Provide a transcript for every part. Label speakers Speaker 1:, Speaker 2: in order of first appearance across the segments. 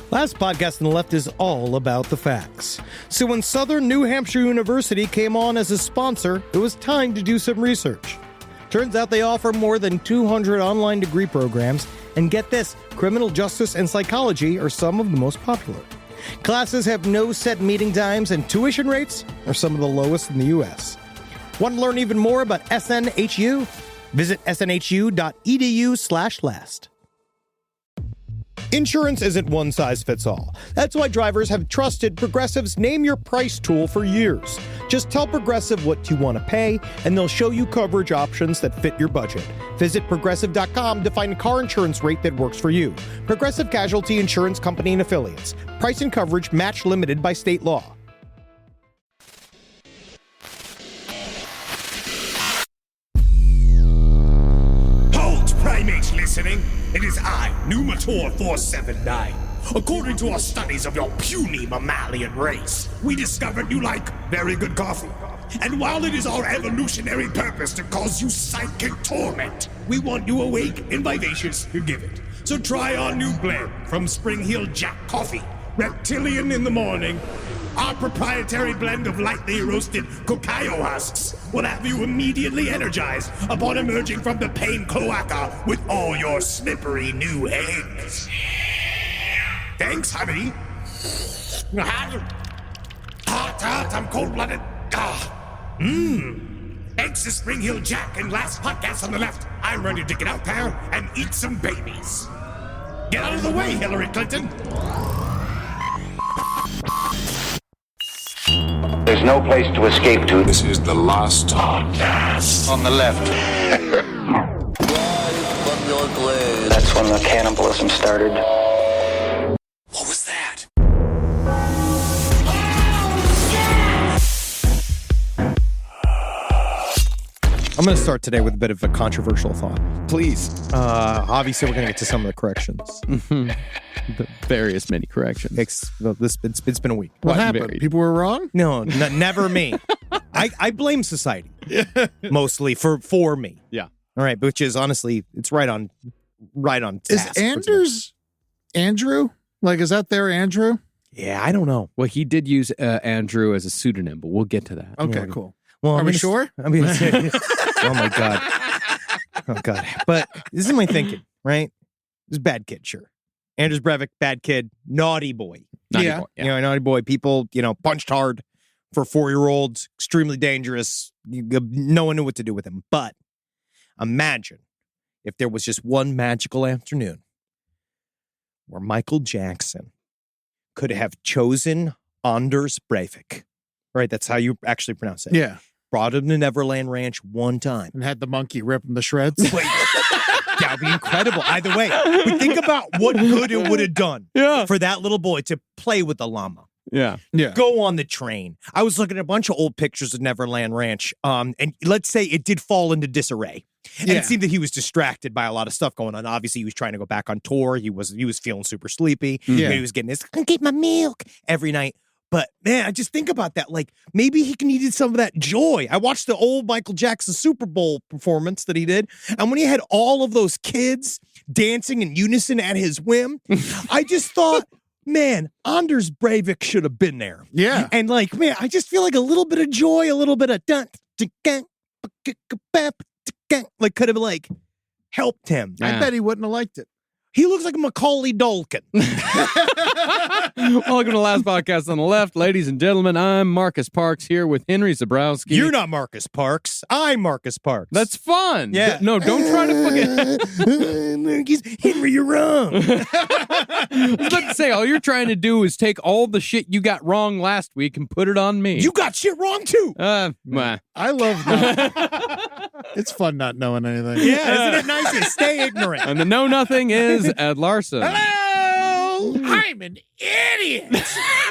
Speaker 1: Last podcast on the left is all about the facts. So when Southern New Hampshire University came on as a sponsor, it was time to do some research. Turns out they offer more than 200 online degree programs, and get this, criminal justice and psychology are some of the most popular. Classes have no set meeting times, and tuition rates are some of the lowest in the U.S. Want to learn even more about SNHU? Visit snhu.edu/last. Insurance isn't one size fits all. That's why drivers have trusted Progressive's Name Your Price tool for years. Just tell Progressive what you want to pay, and they'll show you coverage options that fit your budget. Visit Progressive.com to find a car insurance rate that works for you. Progressive Casualty Insurance Company and Affiliates. Price and coverage match limited by state law.
Speaker 2: Hold, primates listening. It is I, Numator 479. According to our studies of your puny mammalian race, we discovered you like very good coffee. And while it is our evolutionary purpose to cause you psychic torment, we want you awake and vivacious to give it. So try our new blend from Spring Hill Jack Coffee, Reptilian in the morning. Our proprietary blend of lightly roasted cacao husks will have you immediately energized upon emerging from the pain cloaca with all your slippery new eggs. Thanks, honey. Hot, I'm cold-blooded. Thanks to Spring Hill Jack and last podcast on the left, I'm ready to get out there and eat some babies. Get out of the way, Hillary Clinton.
Speaker 3: There's no place to escape to.
Speaker 4: This is the last podcast.
Speaker 3: On the left. That's when the cannibalism started.
Speaker 2: What was that?
Speaker 1: I'm going to start today with a bit of a controversial thought.
Speaker 5: Please.
Speaker 1: Obviously, we're going to get to some of the corrections.
Speaker 5: The various many corrections.
Speaker 1: It's been a week.
Speaker 6: What happened?
Speaker 5: Varied.
Speaker 6: People were wrong?
Speaker 1: No, never me. I blame society mostly for me.
Speaker 5: Yeah.
Speaker 1: All right, which is honestly, it's right on
Speaker 6: Is
Speaker 1: task.
Speaker 6: Anders Andrew? Like, is that their Andrew?
Speaker 1: Yeah, I don't know.
Speaker 5: Well, he did use Andrew as a pseudonym, but we'll get to that.
Speaker 6: Okay,
Speaker 1: Yeah.
Speaker 6: cool.
Speaker 1: Well,
Speaker 6: Are we sure?
Speaker 1: I mean, oh my god, But this is my thinking, right? This is bad kid, sure. Anders Breivik, bad kid, naughty boy.
Speaker 5: Naughty
Speaker 6: Yeah.
Speaker 5: boy,
Speaker 1: You know, naughty boy. People, punched hard for 4-year-olds, extremely dangerous. No one knew what to do with him. But imagine if there was just one magical afternoon where Michael Jackson could have chosen Anders Breivik. Right? That's how you actually pronounce it.
Speaker 6: Yeah.
Speaker 1: Brought him to Neverland Ranch one time.
Speaker 6: And had the monkey rip him to shreds.
Speaker 1: Wait, that would be incredible. Either way, but think about what good it would have done for that little boy to play with the llama.
Speaker 5: Yeah.
Speaker 6: Yeah.
Speaker 1: Go on the train. I was looking at a bunch of old pictures of Neverland Ranch, and let's say it did fall into disarray. And it seemed that he was distracted by a lot of stuff going on. Obviously, he was trying to go back on tour. He was feeling super sleepy.
Speaker 6: Yeah.
Speaker 1: He was getting this, I get my milk every night. But man, I just think about that. Like maybe he needed some of that joy. I watched the old Michael Jackson Super Bowl performance that he did. And when he had all of those kids dancing in unison at his whim, I just thought, man, Anders Breivik should have been there.
Speaker 6: Yeah.
Speaker 1: And like, man, I just feel like a little bit of joy, a little bit of like could have like helped him.
Speaker 6: I bet he wouldn't have liked it.
Speaker 1: He looks like Macaulay Culkin.
Speaker 5: Welcome to Last Podcast on the Left. Ladies and gentlemen, I'm Marcus Parks here with Henry Zabrowski.
Speaker 1: You're not Marcus Parks. I'm Marcus Parks.
Speaker 5: That's fun.
Speaker 1: Yeah.
Speaker 5: No, don't try to
Speaker 1: fucking... Henry, you're wrong.
Speaker 5: I was about to say, all you're trying to do is take all the shit you got wrong last week and put it on me.
Speaker 1: You got shit wrong, too.
Speaker 5: Meh.
Speaker 6: I love that. It's fun not knowing anything.
Speaker 1: Yeah, isn't it nice to stay ignorant?
Speaker 5: And the know-nothing is Ed Larson.
Speaker 1: Hello! I'm an idiot.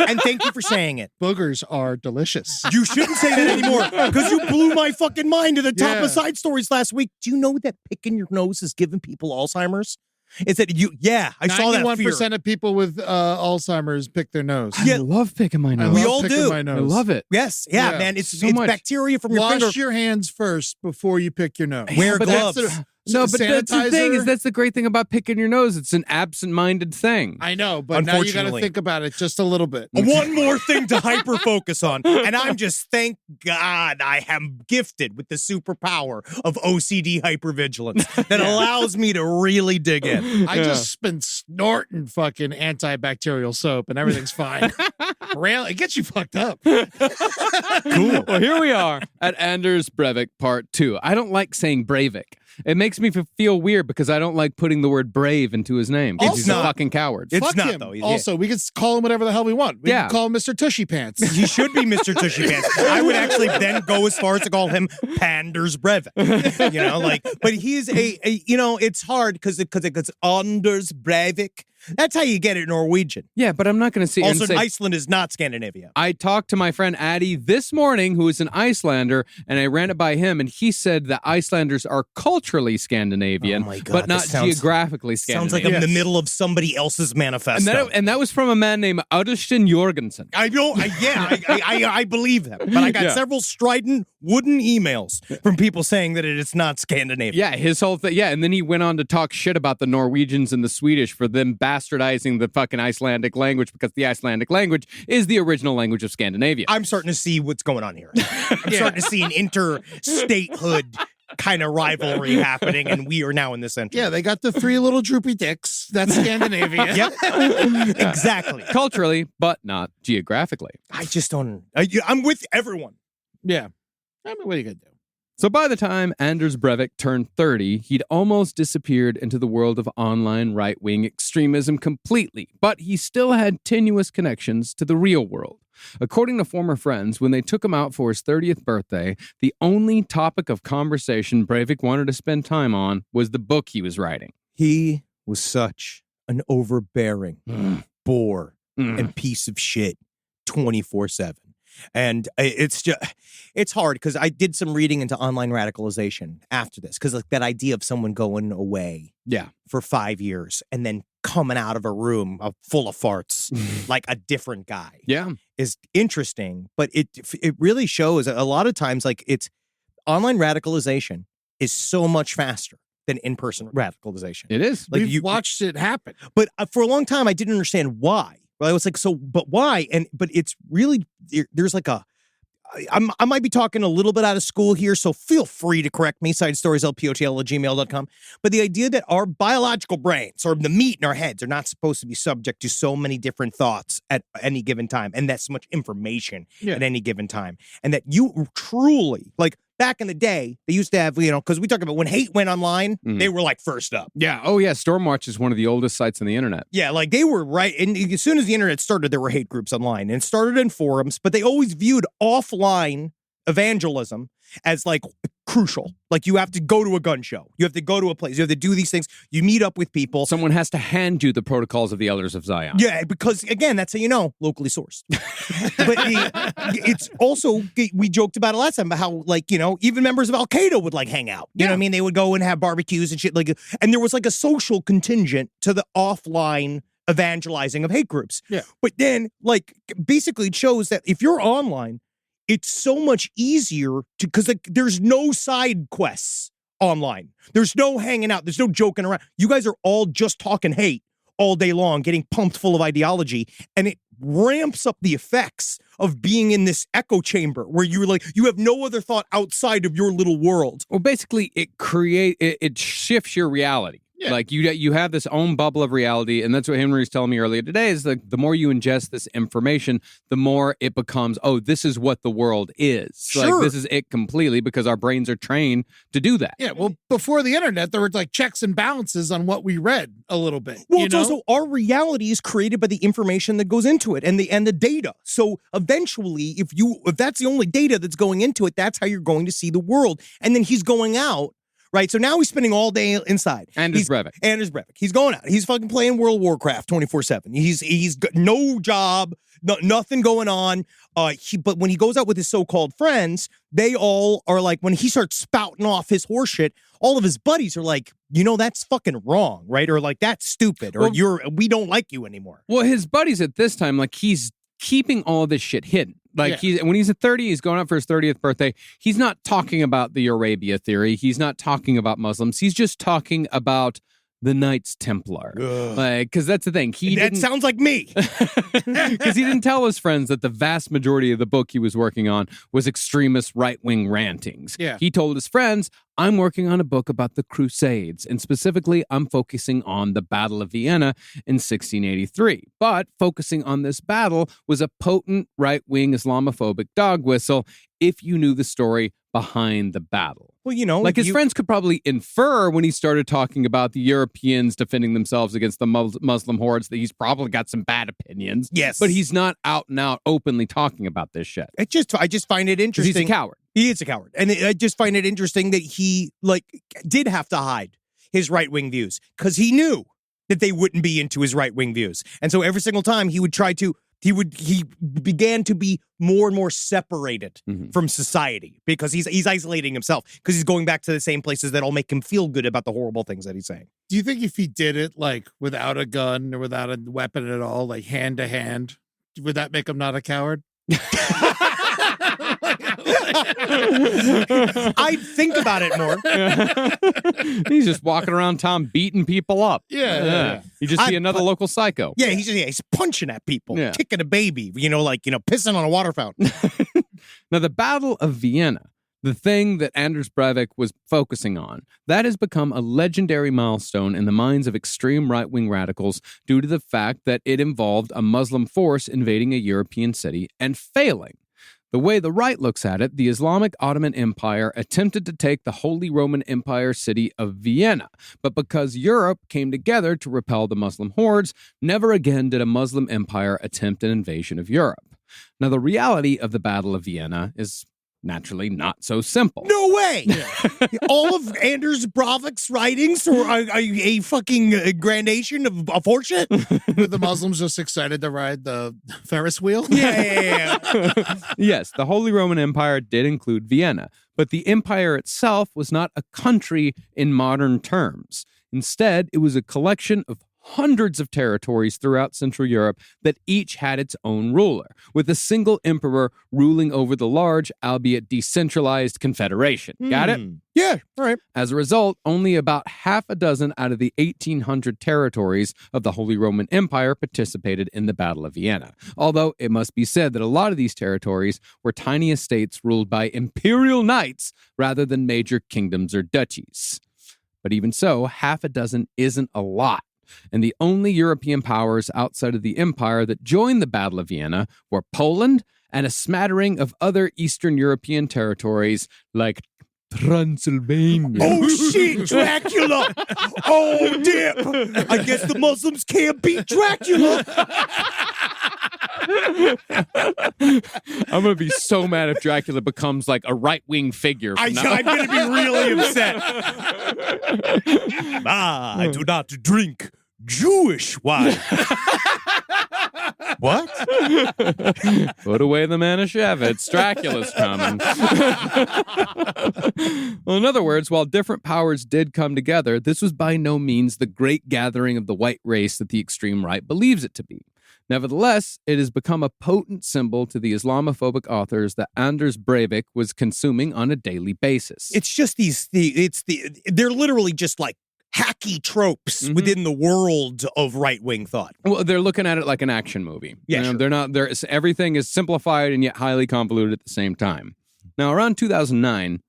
Speaker 1: And thank you for saying it.
Speaker 6: Boogers are delicious.
Speaker 1: You shouldn't say that anymore because you blew my fucking mind to the top
Speaker 6: Yeah.
Speaker 1: of side stories last week. Do you know that picking your nose is giving people Alzheimer's? Is that you? Yeah, I saw that fear.
Speaker 6: 91% of people with Alzheimer's pick their nose.
Speaker 1: Yeah.
Speaker 5: I love picking my
Speaker 6: I
Speaker 5: nose.
Speaker 1: We
Speaker 6: love
Speaker 1: all
Speaker 6: picking
Speaker 1: do.
Speaker 6: my
Speaker 5: I
Speaker 6: nose.
Speaker 5: love it.
Speaker 1: Yes, yeah,
Speaker 6: Yeah.
Speaker 1: man. It's
Speaker 5: So much.
Speaker 1: bacteria from your
Speaker 6: Wash
Speaker 1: finger.
Speaker 6: your hands first before you pick your nose.
Speaker 1: Wear
Speaker 5: but
Speaker 1: gloves.
Speaker 5: No, but that's the thing,
Speaker 6: sanitizer.
Speaker 5: is that's the great thing about picking your nose. It's an absent-minded thing.
Speaker 6: I know, but now you got to
Speaker 1: Unfortunately.
Speaker 6: think about it just a little bit.
Speaker 1: One more thing to hyper focus on. And I'm just, thank God I am gifted with the superpower of OCD hypervigilance that allows me to really dig in.
Speaker 6: I just been snorting fucking antibacterial soap and everything's fine. Really, it gets you fucked up.
Speaker 5: Cool. Well, here we are at Anders Breivik Part 2. I don't like saying Breivik. It makes me feel weird because I don't like putting the word brave into his name.
Speaker 1: It's
Speaker 5: He's
Speaker 1: not.
Speaker 5: a fucking coward.
Speaker 1: It's
Speaker 6: Fuck
Speaker 1: not,
Speaker 6: him.
Speaker 1: though.
Speaker 6: Also, we could call him whatever the hell we want. We can call him Mr. Tushy Pants.
Speaker 1: He should be Mr. Tushy Pants. I would actually then go as far as to call him Anders Breivik. You know, like, but he's it's hard because it's Anders Breivik. That's how you get it Norwegian.
Speaker 5: Yeah, but I'm not going to see.
Speaker 1: Also,
Speaker 5: say,
Speaker 1: Iceland is not Scandinavia.
Speaker 5: I talked to my friend Addy this morning, who is an Icelander, and I ran it by him, and he said that Icelanders are culturally Scandinavian,
Speaker 1: Oh my God,
Speaker 5: but not
Speaker 1: this sounds-
Speaker 5: geographically
Speaker 1: Sounds like
Speaker 5: Scandinavian.
Speaker 1: I'm in the middle of somebody else's manifesto.
Speaker 5: and that was from a man named Augustin Jorgensen.
Speaker 1: I know, I believe him, but I got
Speaker 5: Yeah.
Speaker 1: several strident wooden emails from people saying that it's not Scandinavian.
Speaker 5: Yeah, his whole thing. Yeah, and then he went on to talk shit about the Norwegians and the Swedish for them bastardizing the fucking Icelandic language because the Icelandic language is the original language of Scandinavia.
Speaker 1: I'm starting to see what's going on here. I'm starting to see an interstatehood kind of rivalry happening, and we are now in the center.
Speaker 6: Yeah, they got the three little droopy dicks. That's Scandinavia.
Speaker 1: Yep. Exactly.
Speaker 5: Culturally, but not geographically.
Speaker 1: I just don't. I'm with everyone.
Speaker 6: Yeah. I mean, what are you going to do?
Speaker 5: So by the time Anders Breivik turned 30, he'd almost disappeared into the world of online right-wing extremism completely, but he still had tenuous connections to the real world. According to former friends, when they took him out for his 30th birthday, the only topic of conversation Breivik wanted to spend time on was the book he was writing.
Speaker 1: He was such an overbearing bore and piece of shit 24/7. And it's hard because I did some reading into online radicalization after this, because like that idea of someone going away for 5 years and then coming out of a room full of farts like a different guy is interesting. But it really shows a lot of times like it's online radicalization is so much faster than in-person radicalization.
Speaker 5: It is.
Speaker 1: Like
Speaker 6: We've watched it happen.
Speaker 1: But for a long time, I didn't understand why. Well, I was like, but why? But it's really, there's like I might be talking a little bit out of school here, so feel free to correct me, sidestorieslpotl@gmail.com. But the idea that our biological brains, or the meat in our heads, are not supposed to be subject to so many different thoughts at any given time, and that so much information at any given time, and that you truly, like, back in the day, they used to have, because we talk about when hate went online, they were like first up.
Speaker 5: Yeah. Oh, yeah. Stormwatch is one of the oldest sites on the internet.
Speaker 1: Yeah, like they were right. And as soon as the internet started, there were hate groups online, and it started in forums, but they always viewed offline evangelism as like crucial. Like you have to go to a gun show. You have to go to a place. You have to do these things. You meet up with people.
Speaker 5: Someone has to hand you the protocols of the Elders of Zion.
Speaker 1: Yeah, because again, that's how you know, locally sourced. But it's also, we joked about it last time, about how, like, even members of Al Qaeda would like hang out. You know what I mean? They would go and have barbecues and shit. Like, and there was like a social contingent to the offline evangelizing of hate groups.
Speaker 6: Yeah.
Speaker 1: But then, like, basically it shows that if you're online, it's so much easier to, because like there's no side quests online. There's no hanging out. There's no joking around. You guys are all just talking hate all day long, getting pumped full of ideology, and it ramps up the effects of being in this echo chamber where you're like, you have no other thought outside of your little world.
Speaker 5: Well, basically, it shifts your reality. Yeah. Like you have this own bubble of reality, and that's what Henry was telling me earlier today, is like the more you ingest this information, the more it becomes, oh, this is what the world is.
Speaker 1: Sure.
Speaker 5: Like this is it completely, because our brains are trained to do that.
Speaker 6: Yeah, well, before the internet, there were like checks and balances on what we read a little bit.
Speaker 1: Well, it's also our reality is created by the information that goes into it and the data. So eventually, if that's the only data that's going into it, that's how you're going to see the world. And then he's going out. Right, so now he's spending all day inside.
Speaker 5: Anders Breivik.
Speaker 1: He's going out. He's fucking playing World of Warcraft 24/7. He's got no job, nothing going on. But when he goes out with his so-called friends, they all are like, when he starts spouting off his horseshit, all of his buddies are like, that's fucking wrong, right? Or like, that's stupid, or we don't like you anymore.
Speaker 5: Well, his buddies at this time, like, he's keeping all of this shit hidden. Like when he's at 30, he's going out for his 30th birthday. He's not talking about the Arabia theory. He's not talking about Muslims. He's just talking about the Knights Templar. Like, because that's the thing.
Speaker 1: That sounds like me.
Speaker 5: Because he didn't tell his friends that the vast majority of the book he was working on was extremist right-wing rantings.
Speaker 6: Yeah.
Speaker 5: He told his friends, I'm working on a book about the Crusades, and specifically, I'm focusing on the Battle of Vienna in 1683. But focusing on this battle was a potent right-wing Islamophobic dog whistle if you knew the story behind the battle.
Speaker 1: Well, you know,
Speaker 5: like his friends could probably infer when he started talking about the Europeans defending themselves against the Muslim hordes that he's probably got some bad opinions.
Speaker 1: Yes.
Speaker 5: But he's not out and out openly talking about this shit.
Speaker 1: I just find it interesting.
Speaker 5: He's a coward.
Speaker 1: He is a coward. And I just find it interesting that he did have to hide his right-wing views because he knew that they wouldn't be into his right-wing views. And so every single time he began to be more and more separated from society because he's isolating himself because he's going back to the same places that all make him feel good about the horrible things that he's saying.
Speaker 6: Do you think if he did it like without a gun or without a weapon at all, like hand to hand, would that make him not a coward?
Speaker 1: I'd think about it more.
Speaker 5: He's just walking around town beating people up.
Speaker 6: Yeah.
Speaker 5: He'd just be another local psycho.
Speaker 1: Yeah, he's punching at people,
Speaker 5: Yeah.
Speaker 1: kicking a baby, pissing on a water fountain.
Speaker 5: Now, the Battle of Vienna, the thing that Anders Breivik was focusing on, that has become a legendary milestone in the minds of extreme right-wing radicals due to the fact that it involved a Muslim force invading a European city and failing. The way the right looks at it, the Islamic Ottoman Empire attempted to take the Holy Roman Empire city of Vienna, but because Europe came together to repel the Muslim hordes, never again did a Muslim empire attempt an invasion of Europe. Now, the reality of the Battle of Vienna is naturally not so simple.
Speaker 1: No way! All of Anders Breivik's writings were a fucking gradation of a fortune?
Speaker 6: Were the Muslims just excited to ride the Ferris wheel?
Speaker 1: Yeah.
Speaker 5: Yes, the Holy Roman Empire did include Vienna, but the empire itself was not a country in modern terms. Instead, it was a collection of hundreds of territories throughout Central Europe that each had its own ruler, with a single emperor ruling over the large, albeit decentralized confederation. Got it?
Speaker 1: Yeah, all right.
Speaker 5: As a result, only about half a dozen out of the 1,800 territories of the Holy Roman Empire participated in the Battle of Vienna. Although it must be said that a lot of these territories were tiny estates ruled by imperial knights rather than major kingdoms or duchies. But even so, half a dozen isn't a lot. And the only European powers outside of the empire that joined the Battle of Vienna were Poland and a smattering of other Eastern European territories like Transylvania.
Speaker 1: Oh, shit, Dracula! Oh, dip! I guess the Muslims can't beat Dracula!
Speaker 5: I'm going to be so mad if Dracula becomes like a right-wing figure.
Speaker 1: I'm going to be really upset. I do not drink Jewish wine. What?
Speaker 5: Put away the Manischewitz. Dracula's coming. Well, in other words, while different powers did come together, this was by no means the great gathering of the white race that the extreme right believes it to be. Nevertheless, it has become a potent symbol to the Islamophobic authors that Anders Breivik was consuming on a daily basis.
Speaker 1: It's just they're literally just like hacky tropes within the world of right-wing thought.
Speaker 5: Well, they're looking at it like an action movie.
Speaker 1: Yeah,
Speaker 5: You know,
Speaker 1: sure.
Speaker 5: they're not. Everything is simplified and yet highly convoluted at the same time. Now, around 2009,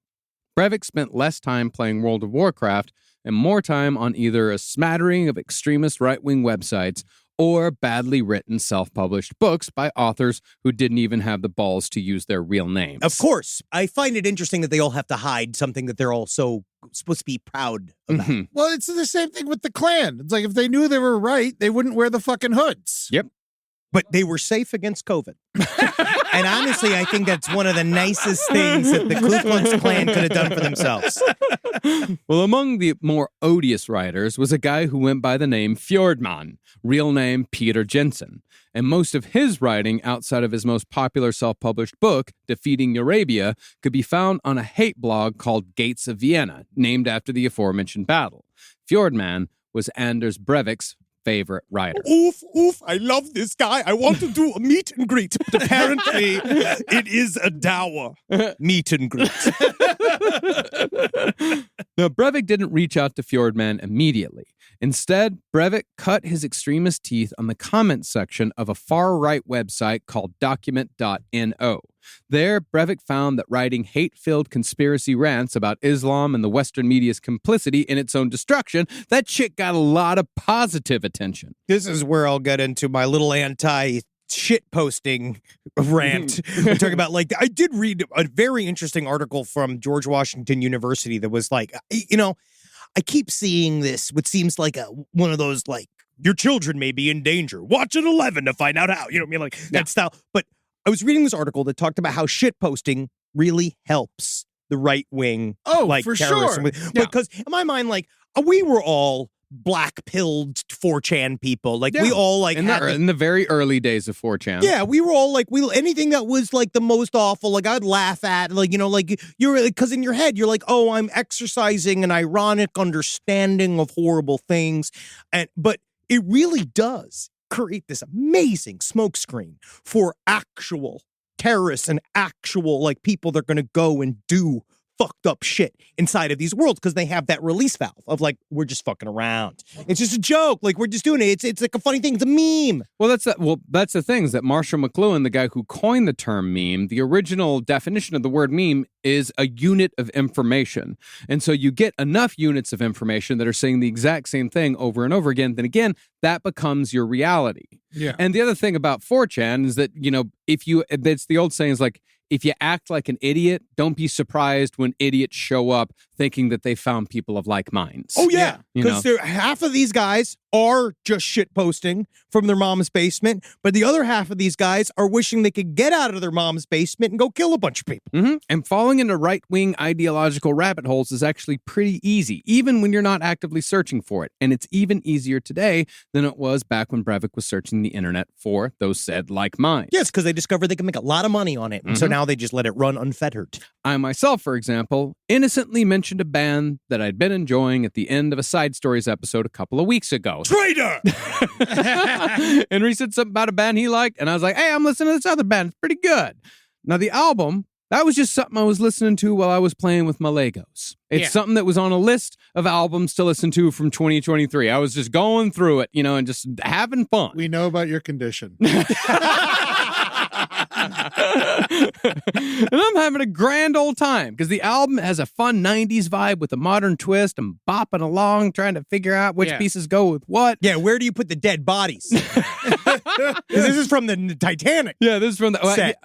Speaker 5: Breivik spent less time playing World of Warcraft and more time on either a smattering of extremist right-wing websites or badly written self-published books by authors who didn't even have the balls to use their real names.
Speaker 1: Of course. I find it interesting that they all have to hide something that they're all so supposed to be proud about.
Speaker 6: Well, it's the same thing with the Klan. It's like if they knew they were right, they wouldn't wear the fucking hoods.
Speaker 5: Yep.
Speaker 1: But they were safe against COVID. And honestly, I think that's one of the nicest things that the Ku Klux Klan could have done for themselves.
Speaker 5: Well, among the more odious writers was a guy who went by the name Fjordman, real name Peter Jensen. And most of his writing outside of his most popular self-published book, Defeating Arabia, could be found on a hate blog called Gates of Vienna, named after the aforementioned battle. Fjordman was Anders Breivik's favorite writer.
Speaker 1: Oof, I love this guy. I want to do a meet and greet. But apparently, it is a dour meet and greet.
Speaker 5: Now, Breivik didn't reach out to Fjordman immediately. Instead, Breivik cut his extremist teeth on the comment section of a far-right website called document.no. There, Breivik found that writing hate-filled conspiracy rants about Islam and the Western media's complicity in its own destruction, that shit got a lot of positive attention.
Speaker 1: This is where I'll get into my little shit posting rant. I'm talking about, like, I did read a very interesting article from George Washington University that was like, I keep seeing this, what seems like one of those, like, your children may be in danger. Watch at 11 to find out how. You know what I mean? Like, that style. But I was reading this article that talked about how shit posting really helps the right wing.
Speaker 6: Oh,
Speaker 1: like,
Speaker 6: for
Speaker 1: terrorism.
Speaker 6: sure.
Speaker 1: Because in my mind, like, we were all black-pilled 4chan people. Like, we all, like,
Speaker 5: in the very early days of 4chan.
Speaker 1: Yeah, we were all like, anything that was like the most awful, like, I'd laugh at, like, like, you're, because in your head you're like, oh, I'm exercising an ironic understanding of horrible things, but it really does create this amazing smokescreen for actual terrorists and actual, like, people that are going to go and do fucked up shit inside of these worlds because they have that release valve of, like, we're just fucking around. It's just a joke. Like, we're just doing it. It's like a funny thing. It's a meme.
Speaker 5: Well, that's the thing is that Marshall McLuhan, the guy who coined the term meme, the original definition of the word meme is a unit of information. And so you get enough units of information that are saying the exact same thing over and over again, then again, that becomes your reality.
Speaker 6: Yeah.
Speaker 5: And the other thing about 4chan is that, it's the old saying is like, if you act like an idiot, don't be surprised when idiots show up thinking that they found people of like minds.
Speaker 1: Oh, yeah. Because half of these guys are just shit posting from their mom's basement, but the other half of these guys are wishing they could get out of their mom's basement and go kill a bunch of people.
Speaker 5: Mm-hmm. And falling into right-wing ideological rabbit holes is actually pretty easy, even when you're not actively searching for it. And it's even easier today than it was back when Breivik was searching the internet for those said like minds.
Speaker 1: Yes, because they discovered they can make a lot of money on it. And so now they just let it run unfettered.
Speaker 5: I myself, for example, innocently mentioned a band that I'd been enjoying at the end of a Side Stories episode a couple of weeks ago.
Speaker 2: Traitor!
Speaker 5: Henry said something about a band he liked, and I was like, hey, I'm listening to this other band. It's pretty good. Now, the album, that was just something I was listening to while I was playing with my Legos. It's something that was on a list of albums to listen to from 2023. I was just going through it, and just having fun.
Speaker 6: We know about your condition.
Speaker 5: And I'm having a grand old time because the album has a fun 90s vibe with a modern twist. I'm bopping along trying to figure out which pieces go with what.
Speaker 1: Yeah, where do you put the dead bodies? This is from the Titanic.
Speaker 5: Yeah, this is from the
Speaker 1: set.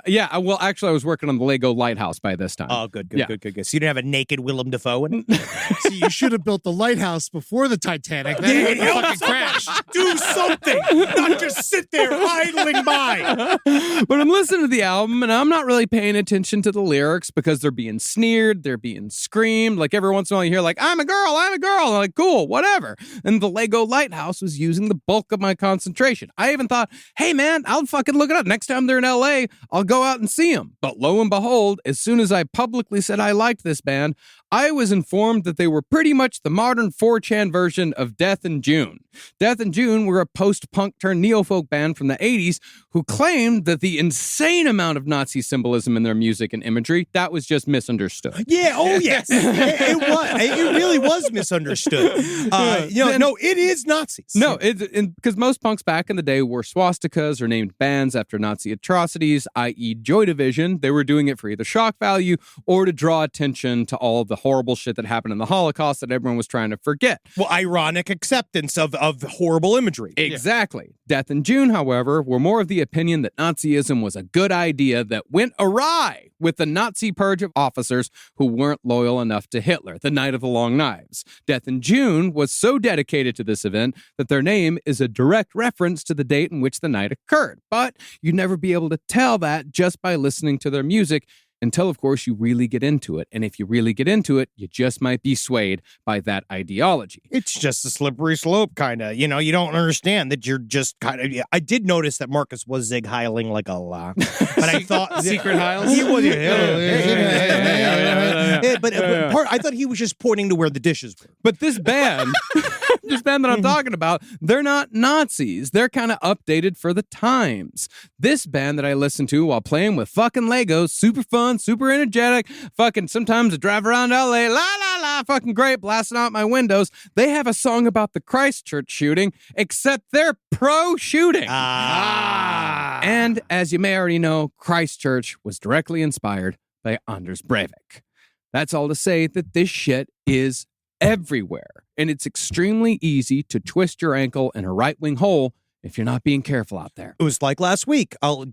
Speaker 5: Well, actually, I was working on the Lego Lighthouse by this time.
Speaker 1: Oh, good. So you didn't have a naked Willem Dafoe in it?
Speaker 6: See, you should have built the lighthouse before the Titanic. Then it would have fucking crashed.
Speaker 2: Do something, not just sit there idling by.
Speaker 5: But I'm listening to the album, and I'm not really paying attention to the lyrics because they're being sneered, they're being screamed. Like, every once in a while you hear, like, I'm a girl. I'm like, cool, whatever. And the Lego Lighthouse was using the bulk of my concentration. I even thought, hey, man, I'll fucking look it up. Next time they're in L.A., I'll go out and see them. But lo and behold, as soon as I publicly said I liked this band, I was informed that they were pretty much the modern 4chan version of Death in June. Death in June were a post-punk turned neo-folk band from the 80s who claimed that the insane amount of Nazi symbolism in their music and imagery, that was just misunderstood.
Speaker 1: Yeah, oh yes. It was. It really was misunderstood. No, it is Nazis.
Speaker 5: No, because most punks back in the day wore swastikas or named bands after Nazi atrocities, i.e. Joy Division. They were doing it for either shock value or to draw attention to all of the horrible shit that happened in the Holocaust that everyone was trying to forget.
Speaker 1: Well, ironic acceptance of horrible imagery.
Speaker 5: Exactly. Yeah. Death in June, however, were more of the opinion that Nazism was a good idea that went awry with the Nazi purge of officers who weren't loyal enough to Hitler, the Night of the Long Knives. Death in June was so dedicated to this event that their name is a direct reference to the date in which the night occurred. But you'd never be able to tell that just by listening to their music until, of course, you really get into it. And if you really get into it, you just might be swayed by that ideology.
Speaker 1: It's just a slippery slope, kind of. You don't understand that you're just kind of... I did notice that Marcus was Zig heiling like a lot. But I thought...
Speaker 6: Secret Hiles?
Speaker 1: He was... But I thought he was just pointing to where the dishes were.
Speaker 5: But this band... this band that I'm talking about, they're not Nazis. They're kind of updated for the times. This band that I listen to while playing with fucking Legos, super fun, super energetic, fucking sometimes I drive around LA, la la la, fucking great, blasting out my windows. They have a song about the Christchurch shooting, except they're pro-shooting. And as you may already know, Christchurch was directly inspired by Anders Breivik. That's all to say that this shit is everywhere, and it's extremely easy to twist your ankle in a right-wing hole if you're not being careful out there.
Speaker 1: It was like last week. I'll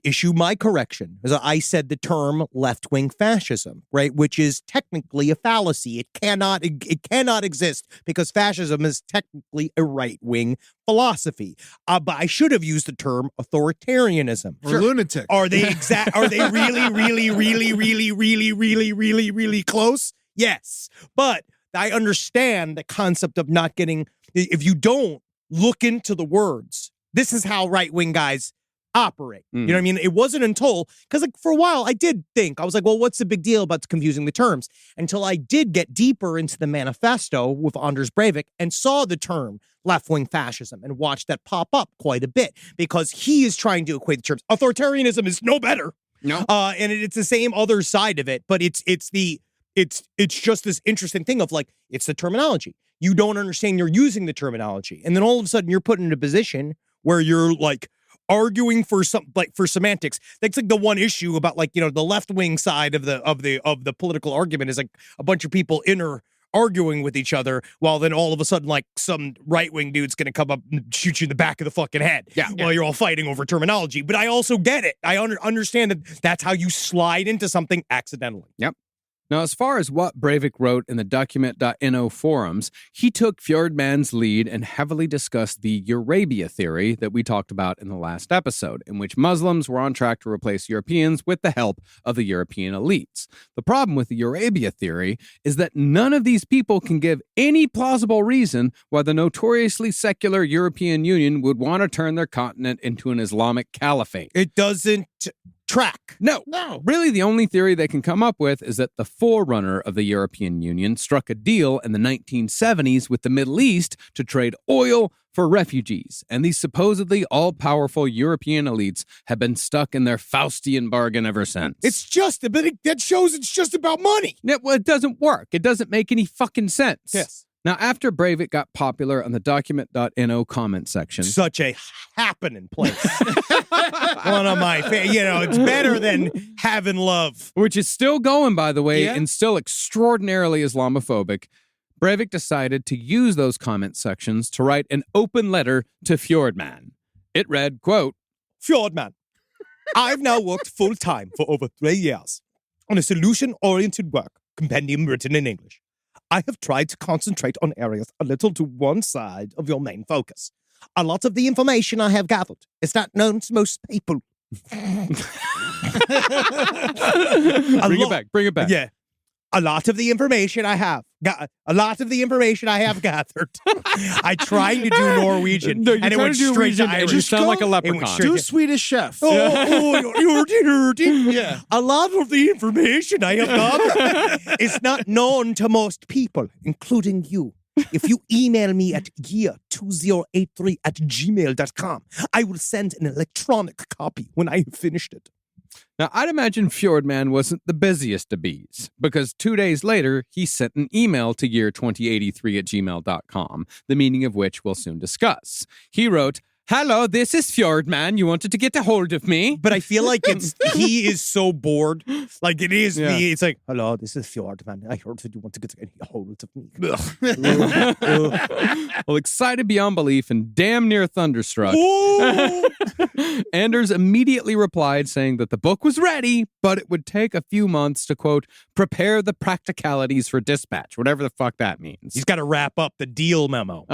Speaker 1: issue my correction. As I said the term left-wing fascism, right, which is technically a fallacy. It cannot exist because fascism is technically a right-wing philosophy. But I should have used the term authoritarianism.
Speaker 6: Or lunatic.
Speaker 1: Are they really close? Yes. But I understand the concept of not getting, if you don't look into the words, this is how right-wing guys operate. You know what I mean? It wasn't until, because like for a while I did think, I was like, well, what's the big deal about confusing the terms? Until I did get deeper into the manifesto with Anders Breivik and saw the term left-wing fascism and watched that pop up quite a bit because he is trying to equate the terms. Authoritarianism is no better.
Speaker 5: No.
Speaker 1: And it's the same other side of it, but it's just this interesting thing of like, it's the terminology. You don't understand you're using the terminology. And then all of a sudden you're put in a position where you're like arguing for for semantics. That's like the one issue about like, you know, the left-wing side of the political argument is like a bunch of people arguing with each other, while then all of a sudden like some right-wing dude's going to come up and shoot you in the back of the fucking head while you're all fighting over terminology. But I also get it. I understand that that's how you slide into something accidentally.
Speaker 5: Yep. Now, as far as what Breivik wrote in the document.no forums, he took Fjordman's lead and heavily discussed the Eurabia theory that we talked about in the last episode, in which Muslims were on track to replace Europeans with the help of the European elites. The problem with the Eurabia theory is that none of these people can give any plausible reason why the notoriously secular European Union would want to turn their continent into an Islamic caliphate.
Speaker 1: It doesn't track.
Speaker 5: No. Really, the only theory they can come up with is that the forerunner of the European Union struck a deal in the 1970s with the Middle East to trade oil for refugees, and these supposedly all-powerful European elites have been stuck in their Faustian bargain ever since.
Speaker 1: That shows it's just about money.
Speaker 5: Yeah, well, it doesn't work. It doesn't make any fucking sense.
Speaker 1: Yes.
Speaker 5: Now, after Breivik got popular on the document.no comment section...
Speaker 1: Such a happening place. One of my it's better than having love.
Speaker 5: Which is still going, by the way, and still extraordinarily Islamophobic. Breivik decided to use those comment sections to write an open letter to Fjordman. It read, quote,
Speaker 1: Fjordman, I've now worked full-time for over 3 years on a solution-oriented work compendium written in English. I have tried to concentrate on areas a little to one side of your main focus. A lot of the information I have gathered is not known to most people.
Speaker 5: Bring it back.
Speaker 1: Yeah. A lot of the information I have gathered. I tried to do Norwegian,
Speaker 5: No,
Speaker 1: and it went straight to Irish.
Speaker 5: You sound like a leprechaun.
Speaker 6: Do Swedish Chef.
Speaker 1: Yeah. A lot of the information I have gathered is not known to most people, including you. If you email me at gear2083@gmail.com, I will send an electronic copy when I have finished it.
Speaker 5: Now, I'd imagine Fjordman wasn't the busiest of bees, because 2 days later, he sent an email to gear2083@gmail.com, the meaning of which we'll soon discuss. He wrote, "Hello, this is Fjordman. You wanted to get a hold of me?"
Speaker 1: But I feel like he is so bored. Like it is me. It's like, hello, this is Fjordman. I heard that you want to get a hold of me.
Speaker 5: Well, excited beyond belief and damn near thunderstruck, Anders immediately replied saying that the book was ready, but it would take a few months to, quote, prepare the practicalities for dispatch, whatever the fuck that means.
Speaker 1: He's got to wrap up the deal memo.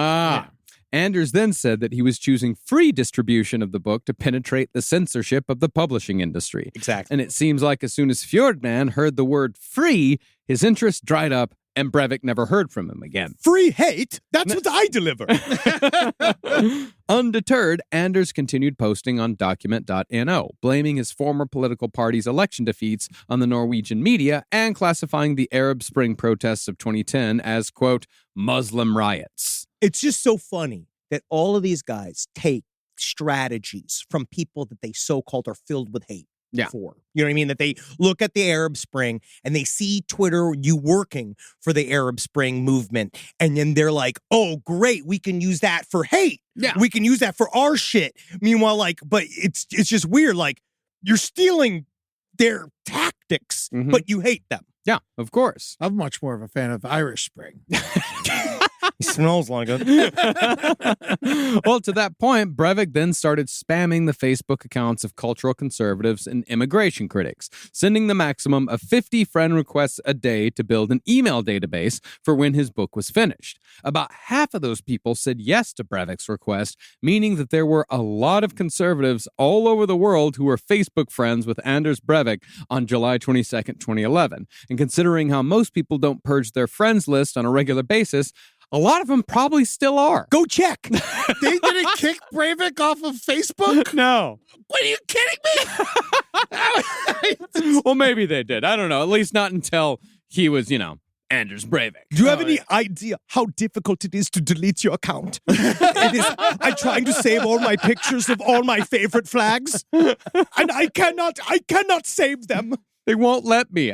Speaker 5: Anders then said that he was choosing free distribution of the book to penetrate the censorship of the publishing industry.
Speaker 1: Exactly.
Speaker 5: And it seems like as soon as Fjordman heard the word free, his interest dried up and Breivik never heard from him again.
Speaker 1: Free hate? That's what I deliver.
Speaker 5: Undeterred, Anders continued posting on document.no, blaming his former political party's election defeats on the Norwegian media and classifying the Arab Spring protests of 2010 as, quote, Muslim riots.
Speaker 1: It's just so funny that all of these guys take strategies from people that they so-called are filled with hate. For. You know what I mean? That they look at the Arab Spring and they see Twitter, you working for the Arab Spring movement. And then they're like, oh, great. We can use that for hate.
Speaker 5: Yeah.
Speaker 1: We can use that for our shit. Meanwhile, like, but it's just weird. Like, you're stealing their tactics, but you hate them.
Speaker 5: Yeah, of course.
Speaker 6: I'm much more of a fan of Irish Spring.
Speaker 1: He smells like it.
Speaker 5: Well, to that point, Breivik then started spamming the Facebook accounts of cultural conservatives and immigration critics, sending the maximum of 50 friend requests a day to build an email database for when his book was finished. About half of those people said yes to Breivik's request, meaning that there were a lot of conservatives all over the world who were Facebook friends with Anders Breivik on July 22nd, 2011. And considering how most people don't purge their friends list on a regular basis, a lot of them probably still are.
Speaker 1: Go check.
Speaker 6: They didn't kick Breivik off of Facebook?
Speaker 5: No.
Speaker 6: What, are you kidding me?
Speaker 5: Well, maybe they did. I don't know. At least not until he was, Anders Breivik.
Speaker 1: Do you have any idea how difficult it is to delete your account? I'm trying to save all my pictures of all my favorite flags, and I cannot save them.
Speaker 5: They won't let me.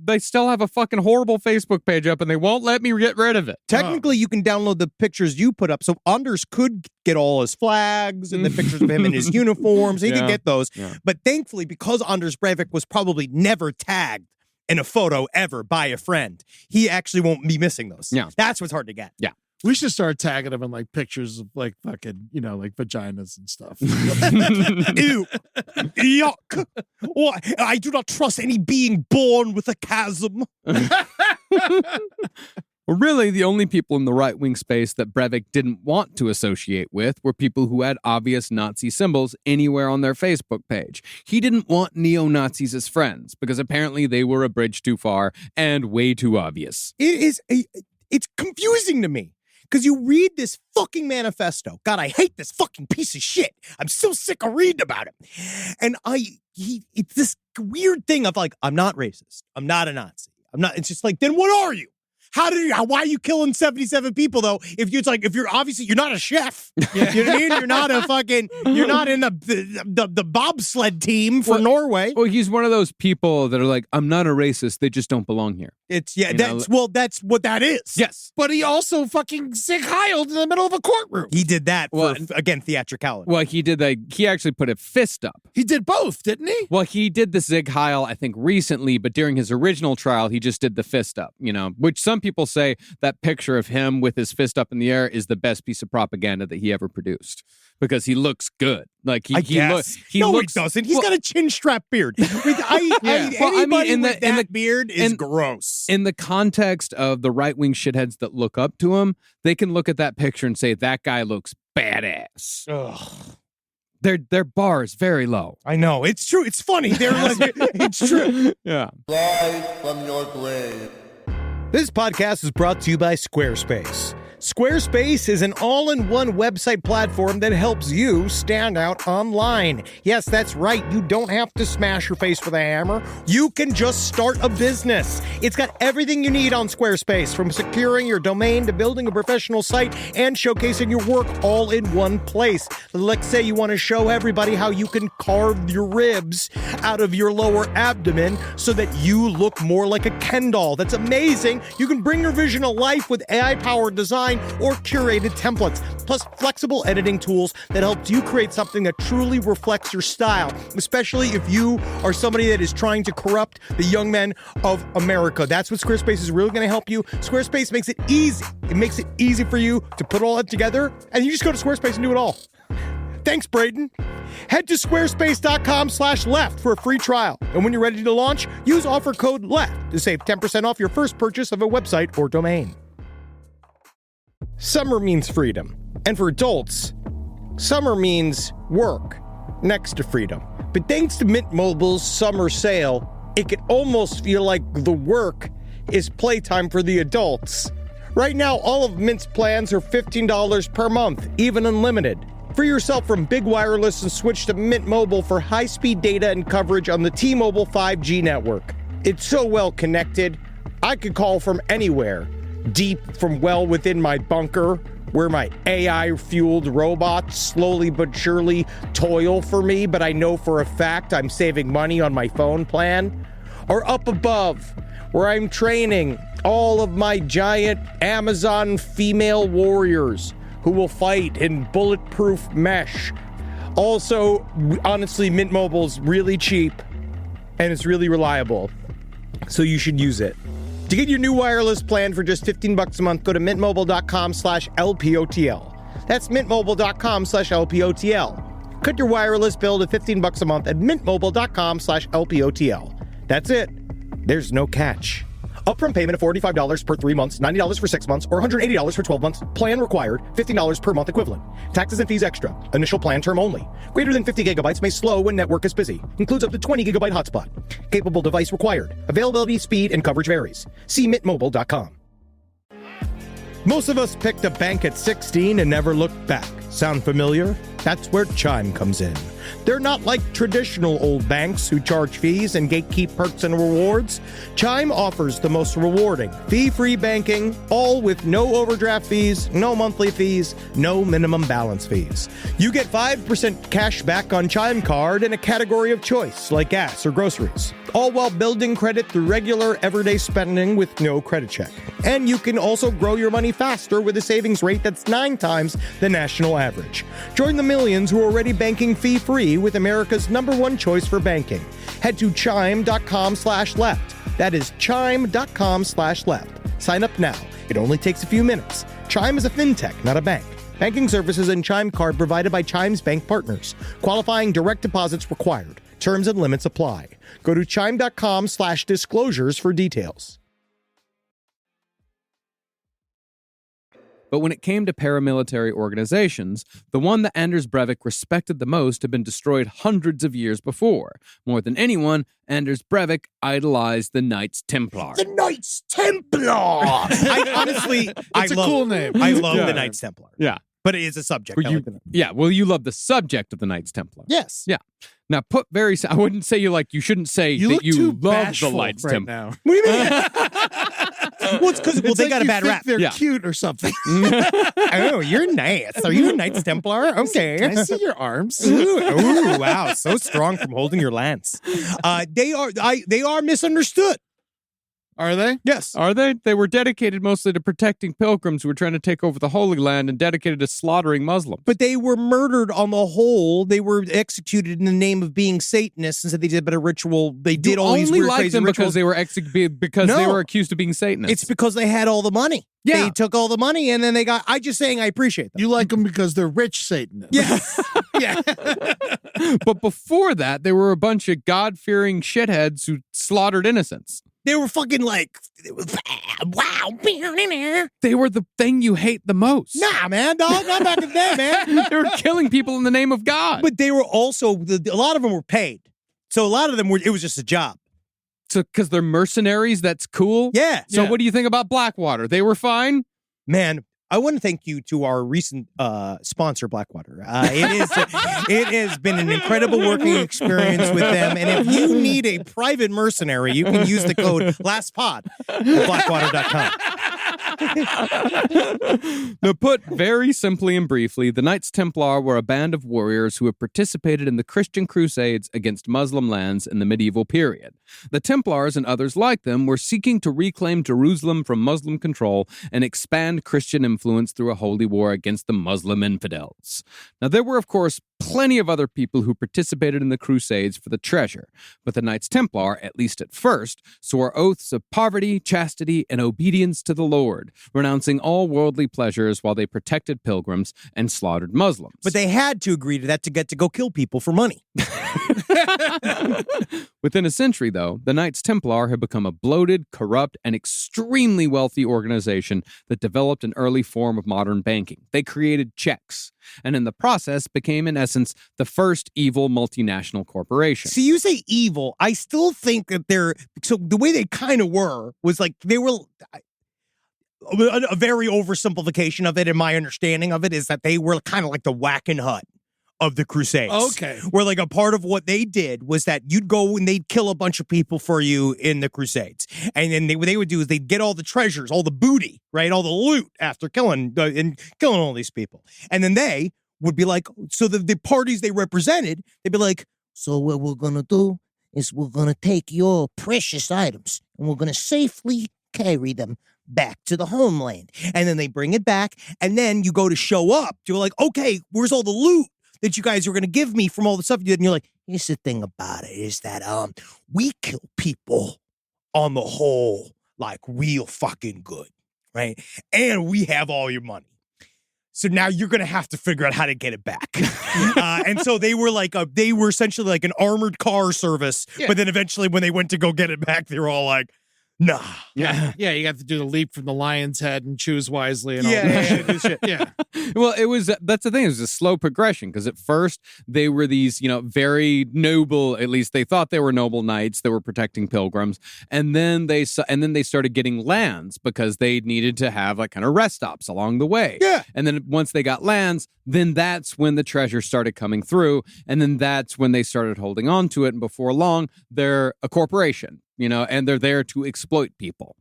Speaker 5: They still have a fucking horrible Facebook page up and they won't let me get rid of it.
Speaker 1: Technically, you can download the pictures you put up. So Anders could get all his flags and the pictures of him in his uniforms. He could get those. Yeah. But thankfully, because Anders Breivik was probably never tagged in a photo ever by a friend, he actually won't be missing those. Yeah. That's what's hard to get.
Speaker 5: Yeah.
Speaker 6: We should start tagging them in like pictures of like fucking, like vaginas and stuff.
Speaker 1: Ew. Yuck. Oh, I do not trust any being born with a chasm.
Speaker 5: Well, really, the only people in the right-wing space that Breivik didn't want to associate with were people who had obvious Nazi symbols anywhere on their Facebook page. He didn't want neo-Nazis as friends because apparently they were a bridge too far and way too obvious.
Speaker 1: It's confusing to me. Because you read this fucking manifesto. God, I hate this fucking piece of shit. I'm so sick of reading about it. And it's this weird thing of like, I'm not racist. I'm not a Nazi. It's just like, then what are you? Why are you killing 77 people though? If you're obviously, you're not a chef. Yeah. You know what I mean? You're not in the bobsled team for Norway.
Speaker 5: Well, he's one of those people that are like, I'm not a racist. They just don't belong here.
Speaker 1: That's what that is.
Speaker 5: Yes.
Speaker 6: But he also fucking Sig Heiled in the middle of a courtroom.
Speaker 1: He did that for, again, theatricality.
Speaker 5: Well, he did that. He actually put a fist up.
Speaker 6: He did both, didn't he?
Speaker 5: Well, he did the Sig Heil, I think, recently, but during his original trial, he just did the fist up, which some people say that picture of him with his fist up in the air is the best piece of propaganda that he ever produced because he looks good. Like he looks.
Speaker 1: He doesn't. He's got a chin strap beard. Anybody with that beard is gross.
Speaker 5: In the context of the right wing shitheads that look up to him, they can look at that picture and say that guy looks badass. Ugh. Their bar is very low.
Speaker 1: I know. It's true. It's funny. It's true.
Speaker 5: Yeah.
Speaker 7: Rise from your grave.
Speaker 1: This podcast is brought to you by Squarespace. Squarespace is an all-in-one website platform that helps you stand out online. Yes, that's right. You don't have to smash your face with a hammer. You can just start a business. It's got everything you need on Squarespace, from securing your domain to building a professional site and showcasing your work all in one place. Let's say you want to show everybody how you can carve your ribs out of your lower abdomen so that you look more like a Ken doll. That's amazing. You can bring your vision to life with AI-powered design or curated templates, plus flexible editing tools that helps you create something that truly reflects your style, especially if you are somebody that is trying to corrupt the young men of America. That's what Squarespace is really going to help you. Squarespace makes it easy. It makes it easy for you to put all that together, and you just go to Squarespace and do it all. Thanks, Braden. Head to squarespace.com/left for a free trial. And when you're ready to launch, use offer code LEFT to save 10% off your first purchase of a website or domain. Summer means freedom. And for adults, summer means work next to freedom. But thanks to Mint Mobile's summer sale, it can almost feel like the work is playtime for the adults. Right now, all of Mint's plans are $15 per month, even unlimited. Free yourself from Big Wireless and switch to Mint Mobile for high-speed data and coverage on the T-Mobile 5G network. It's so well connected, I could call from anywhere. Deep from well within my bunker, where my AI-fueled robots slowly but surely toil for me, but I know for a fact I'm saving money on my phone plan. Or up above, where I'm training all of my giant Amazon female warriors who will fight in bulletproof mesh. Also, honestly, Mint Mobile's really cheap and it's really reliable, so you should use it. To get your new wireless plan for just $15 a month, go to mintmobile.com/LPOTL. That's mintmobile.com/LPOTL. Cut your wireless bill to $15 a month at mintmobile.com/LPOTL. That's it. There's no catch. Upfront payment of $45 per 3 months, $90 for 6 months, or $180 for 12 months. Plan required, $15 per month equivalent. Taxes and fees extra. Initial plan term only. Greater than 50 gigabytes may slow when network is busy. Includes up to 20 gigabyte hotspot. Capable device required. Availability, speed, and coverage varies. See mintmobile.com. Most of us picked a bank at 16 and never looked back. Sound familiar? That's where Chime comes in. They're not like traditional old banks who charge fees and gatekeep perks and rewards. Chime offers the most rewarding, fee-free banking, all with no overdraft fees, no monthly fees, no minimum balance fees. You get 5% cash back on Chime Card in a category of choice, like gas or groceries, all while building credit through regular, everyday spending with no credit check. And you can also grow your money faster with a savings rate that's 9 times the national average. Join the millions who are already banking fee-free with America's #1 choice for banking. Head to chime.com/left. That is chime.com/left. Sign up now. It only takes a few minutes. Chime is a fintech, not a bank. Banking services and Chime Card provided by Chime's bank partners. Qualifying direct deposits required. Terms and limits apply. Go to chime.com/disclosures for details.
Speaker 5: But when it came to paramilitary organizations, the one that Anders Breivik respected the most had been destroyed hundreds of years before. More than anyone, Anders Breivik idolized the Knights Templar.
Speaker 1: The Knights Templar! I honestly,
Speaker 6: It's a cool name.
Speaker 1: I love the Knights Templar.
Speaker 5: Yeah.
Speaker 1: But it is a subject. I like the name.
Speaker 5: Yeah, well, you love the subject of the Knights Templar.
Speaker 1: Yes.
Speaker 5: Yeah. Now, I wouldn't say you shouldn't say
Speaker 6: You
Speaker 5: that
Speaker 6: look
Speaker 5: you
Speaker 6: too
Speaker 5: love the
Speaker 6: bashful
Speaker 5: Knights
Speaker 6: right
Speaker 5: Templar.
Speaker 6: now.
Speaker 1: What do you mean? Well, it's because they got a bad rap.
Speaker 6: They're
Speaker 5: Yeah.
Speaker 6: cute or something.
Speaker 1: Oh, you're nice. Are you a Knights Templar? Okay.
Speaker 6: Can I see your arms?
Speaker 1: Ooh, wow, so strong from holding your lance. They are misunderstood.
Speaker 6: Are they?
Speaker 1: Yes.
Speaker 5: Are they? They were dedicated mostly to protecting pilgrims who were trying to take over the Holy Land and dedicated to slaughtering Muslims.
Speaker 1: But they were murdered on the whole. They were executed in the name of being Satanists and said they did a bit of ritual. They did all these
Speaker 5: only
Speaker 1: weird,
Speaker 5: like
Speaker 1: crazy
Speaker 5: them
Speaker 1: rituals.
Speaker 5: because they were because
Speaker 1: No.
Speaker 5: they were accused of being Satanists.
Speaker 1: It's because they had all the money.
Speaker 5: Yeah.
Speaker 1: They took all the money and then they got, I appreciate them.
Speaker 6: You like them because they're rich Satanists.
Speaker 1: Yes. Yeah.
Speaker 5: But before that, they were a bunch of God-fearing shitheads who slaughtered innocents.
Speaker 1: They were fucking like, wow.
Speaker 5: They were the thing you hate the most.
Speaker 1: Nah, man, dog, not back in the day, man.
Speaker 5: They were killing people in the name of God.
Speaker 1: But they were also, a lot of them were paid. So a lot of them it was just a job.
Speaker 5: So, because they're mercenaries, that's cool?
Speaker 1: Yeah.
Speaker 5: So
Speaker 6: Yeah.
Speaker 5: what do you think about Blackwater? They were fine?
Speaker 1: Man, I want to thank you to our recent sponsor, Blackwater. It has been an incredible working experience with them. And if you need a private mercenary, you can use the code LASTPOD at blackwater.com.
Speaker 5: Now, put very simply and briefly, the Knights Templar were a band of warriors who had participated in the Christian Crusades against Muslim lands in the medieval period. The Templars and others like them were seeking to reclaim Jerusalem from Muslim control and expand Christian influence through a holy war against the Muslim infidels. Now, there were, of course, plenty of other people who participated in the Crusades for the treasure, but the Knights Templar, at least at first, swore oaths of poverty, chastity, and obedience to the Lord, renouncing all worldly pleasures while they protected pilgrims and slaughtered Muslims.
Speaker 1: But they had to agree to that to get to go kill people for money.
Speaker 5: Within a century, though, the Knights Templar had become a bloated, corrupt, and extremely wealthy organization that developed an early form of modern banking. They created checks, and in the process became, in essence, the first evil multinational corporation.
Speaker 1: See, you say evil. I still think that so the way they kind of were was like they were. A very oversimplification of it, and my understanding of it is that they were kind of like the Whack and Hut of the Crusades.
Speaker 6: Okay.
Speaker 1: Where like a part of what they did was that you'd go and they'd kill a bunch of people for you in the Crusades. And then what they would do is they'd get all the treasures, all the booty, right? All the loot after killing all these people. And then they would be like, so the parties they represented, they'd be like, so what we're going to do is we're going to take your precious items and we're going to safely carry them back to the homeland. And then they bring it back. And then you go to show up. You're like, okay, where's all the loot that you guys are going to give me from all the stuff you did? And you're like, here's the thing about it is that we kill people on the whole like real fucking good, right? And we have all your money. So now you're going to have to figure out how to get it back. And so they were essentially like an armored car service. Yeah. But then eventually when they went to go get it back, they were all like, nah.
Speaker 6: Yeah, you have to do the leap from the lion's head and choose wisely and all that shit. Yeah.
Speaker 5: Well, that's the thing. It was a slow progression because at first they were these, very noble, at least they thought they were noble knights that were protecting pilgrims. And then they started getting lands because they needed to have like kind of rest stops along the way.
Speaker 1: Yeah.
Speaker 5: And then once they got lands, then that's when the treasure started coming through. And then that's when they started holding on to it. And before long, they're a corporation. And they're there to exploit people.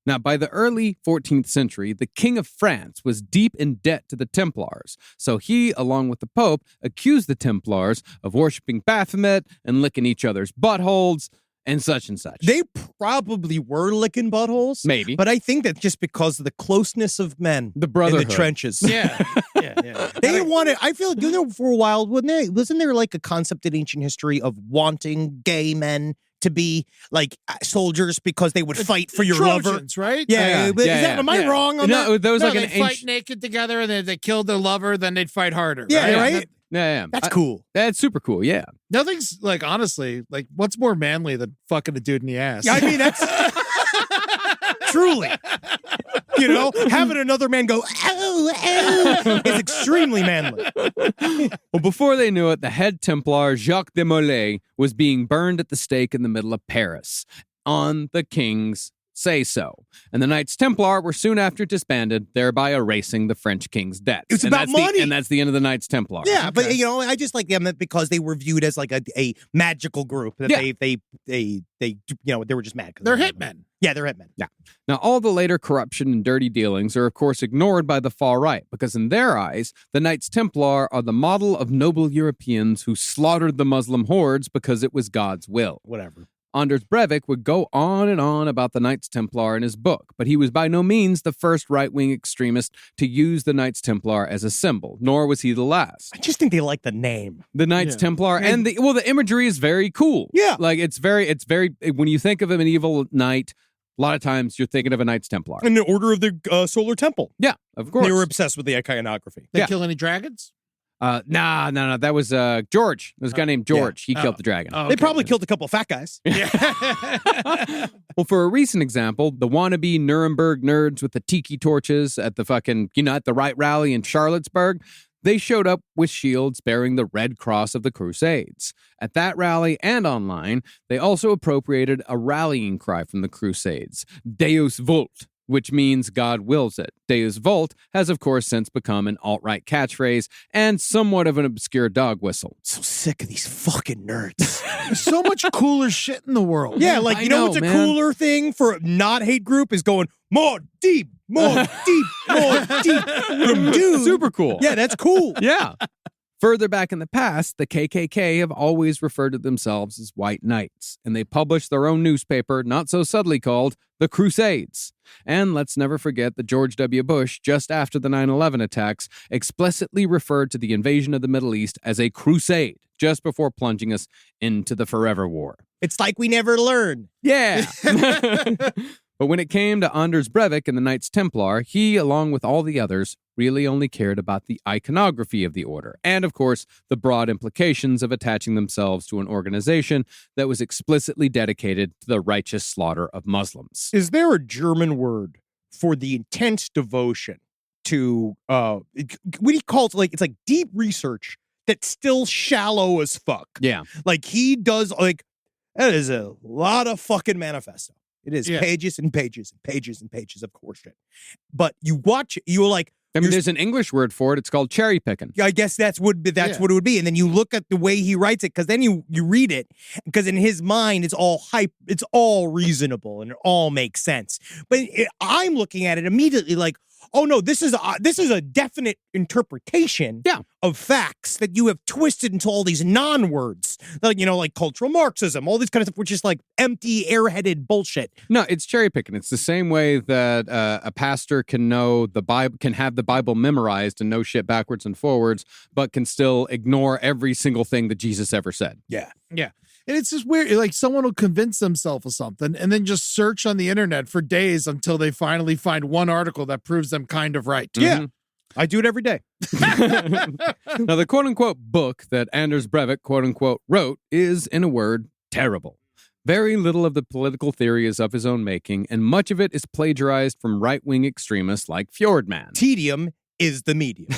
Speaker 5: Now, by the early 14th century, the King of France was deep in debt to the Templars. So he, along with the Pope, accused the Templars of worshiping Baphomet and licking each other's buttholes and such and such.
Speaker 1: They probably were licking buttholes.
Speaker 5: Maybe.
Speaker 1: But I think that just because of the closeness of men
Speaker 5: the brotherhood
Speaker 1: in the trenches.
Speaker 6: Yeah.
Speaker 1: They didn't want it. I feel like, for a while, wasn't there like a concept in ancient history of wanting gay men to be like soldiers because they would fight for your
Speaker 6: Trojans,
Speaker 1: lover,
Speaker 6: right?
Speaker 1: Am I wrong on that?
Speaker 5: That was like an
Speaker 6: they'd fight naked together, and then if they killed their lover, then they'd fight harder.
Speaker 1: Yeah,
Speaker 6: right?
Speaker 5: Yeah.
Speaker 1: That's cool.
Speaker 5: That's super cool, yeah.
Speaker 6: Nothing's like, honestly, like what's more manly than fucking a dude in the ass?
Speaker 1: Yeah, I mean, that's truly, having another man go, ow, is extremely manly.
Speaker 5: Well, before they knew it, the head Templar, Jacques de Molay, was being burned at the stake in the middle of Paris on the king's say-so. And the Knights Templar were soon after disbanded, thereby erasing the French king's debts.
Speaker 1: It's about money.
Speaker 5: And that's the end of the Knights Templar.
Speaker 1: Yeah, but I just like them because they were viewed as like a magical group. That they were just mad.
Speaker 6: They're hitmen.
Speaker 1: Yeah, they're hitmen.
Speaker 5: Yeah. Now, all the later corruption and dirty dealings are, of course, ignored by the far right, because in their eyes, the Knights Templar are the model of noble Europeans who slaughtered the Muslim hordes because it was God's will.
Speaker 1: Whatever.
Speaker 5: Anders Breivik would go on and on about the Knights Templar in his book, but he was by no means the first right-wing extremist to use the Knights Templar as a symbol, nor was he the last.
Speaker 1: I just think they like the name.
Speaker 5: The Knights Templar, and the imagery is very cool.
Speaker 1: Yeah.
Speaker 5: Like, it's very, when you think of a medieval knight, a lot of times you're thinking of a Knights Templar.
Speaker 1: In the Order of the Solar Temple.
Speaker 5: Yeah, of course.
Speaker 1: They were obsessed with the iconography.
Speaker 6: They kill any dragons?
Speaker 5: No. That was George. There's a guy named George. He killed the dragon.
Speaker 1: They probably killed a couple of fat guys.
Speaker 5: Well, for a recent example, the wannabe Nuremberg nerds with the tiki torches at the at the right rally in Charlottesburg, they showed up with shields bearing the Red Cross of the Crusades. At that rally and online, they also appropriated a rallying cry from the Crusades, Deus Vult, which means God wills it. Deus Vult has, of course, since become an alt-right catchphrase and somewhat of an obscure dog whistle.
Speaker 1: So sick of these fucking nerds.
Speaker 6: There's so much cooler shit in the world.
Speaker 1: Yeah, like, what's a cooler thing for a not hate group is going more deep, more deep, more deep. Dude.
Speaker 5: Super cool.
Speaker 1: Yeah, that's cool.
Speaker 5: Yeah. Further back in the past, the KKK have always referred to themselves as white knights, and they published their own newspaper, not so subtly called The Crusades. And let's never forget that George W. Bush, just after the 9/11 attacks, explicitly referred to the invasion of the Middle East as a crusade, just before plunging us into the forever war.
Speaker 1: It's like we never learned.
Speaker 5: Yeah. But when it came to Anders Breivik and the Knights Templar, he, along with all the others, really only cared about the iconography of the order, and of course, the broad implications of attaching themselves to an organization that was explicitly dedicated to the righteous slaughter of Muslims.
Speaker 1: Is there a German word for the intense devotion to what he calls it's like deep research that's still shallow as fuck?
Speaker 5: Yeah.
Speaker 1: Like he does that is a lot of fucking manifesto. It is pages and pages and pages and pages of course shit. But you watch it, you're like,
Speaker 5: there's an English word for it. It's called cherry picking.
Speaker 1: I guess that's what it would be. And then you look at the way he writes it, because then you read it, because in his mind it's all hype, it's all reasonable, and it all makes sense. But I'm looking at it immediately like, oh no, this is a definite interpretation of facts that you have twisted into all these non-words, like cultural Marxism, all this kind of stuff, which is like empty, airheaded bullshit.
Speaker 5: No, it's cherry picking. It's the same way that a pastor can know the Bible, can have the Bible memorized and know shit backwards and forwards, but can still ignore every single thing that Jesus ever said.
Speaker 6: Yeah. And it's just weird. Like someone will convince themselves of something and then just search on the internet for days until they finally find one article that proves them kind of right.
Speaker 1: Yeah. I do it every day.
Speaker 5: Now, the quote-unquote book that Anders Breivik, quote-unquote, wrote is, in a word, terrible. Very little of the political theory is of his own making, and much of it is plagiarized from right-wing extremists like Fjordman.
Speaker 1: Tedium is the medium.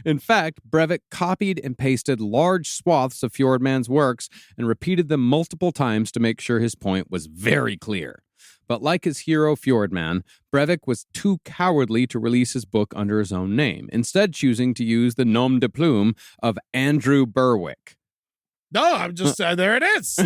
Speaker 5: In fact, Breivik copied and pasted large swaths of Fjordman's works and repeated them multiple times to make sure his point was very clear. But like his hero Fjordman, Breivik was too cowardly to release his book under his own name, instead choosing to use the nom de plume of Andrew Berwick.
Speaker 6: No, I'm just, there it is.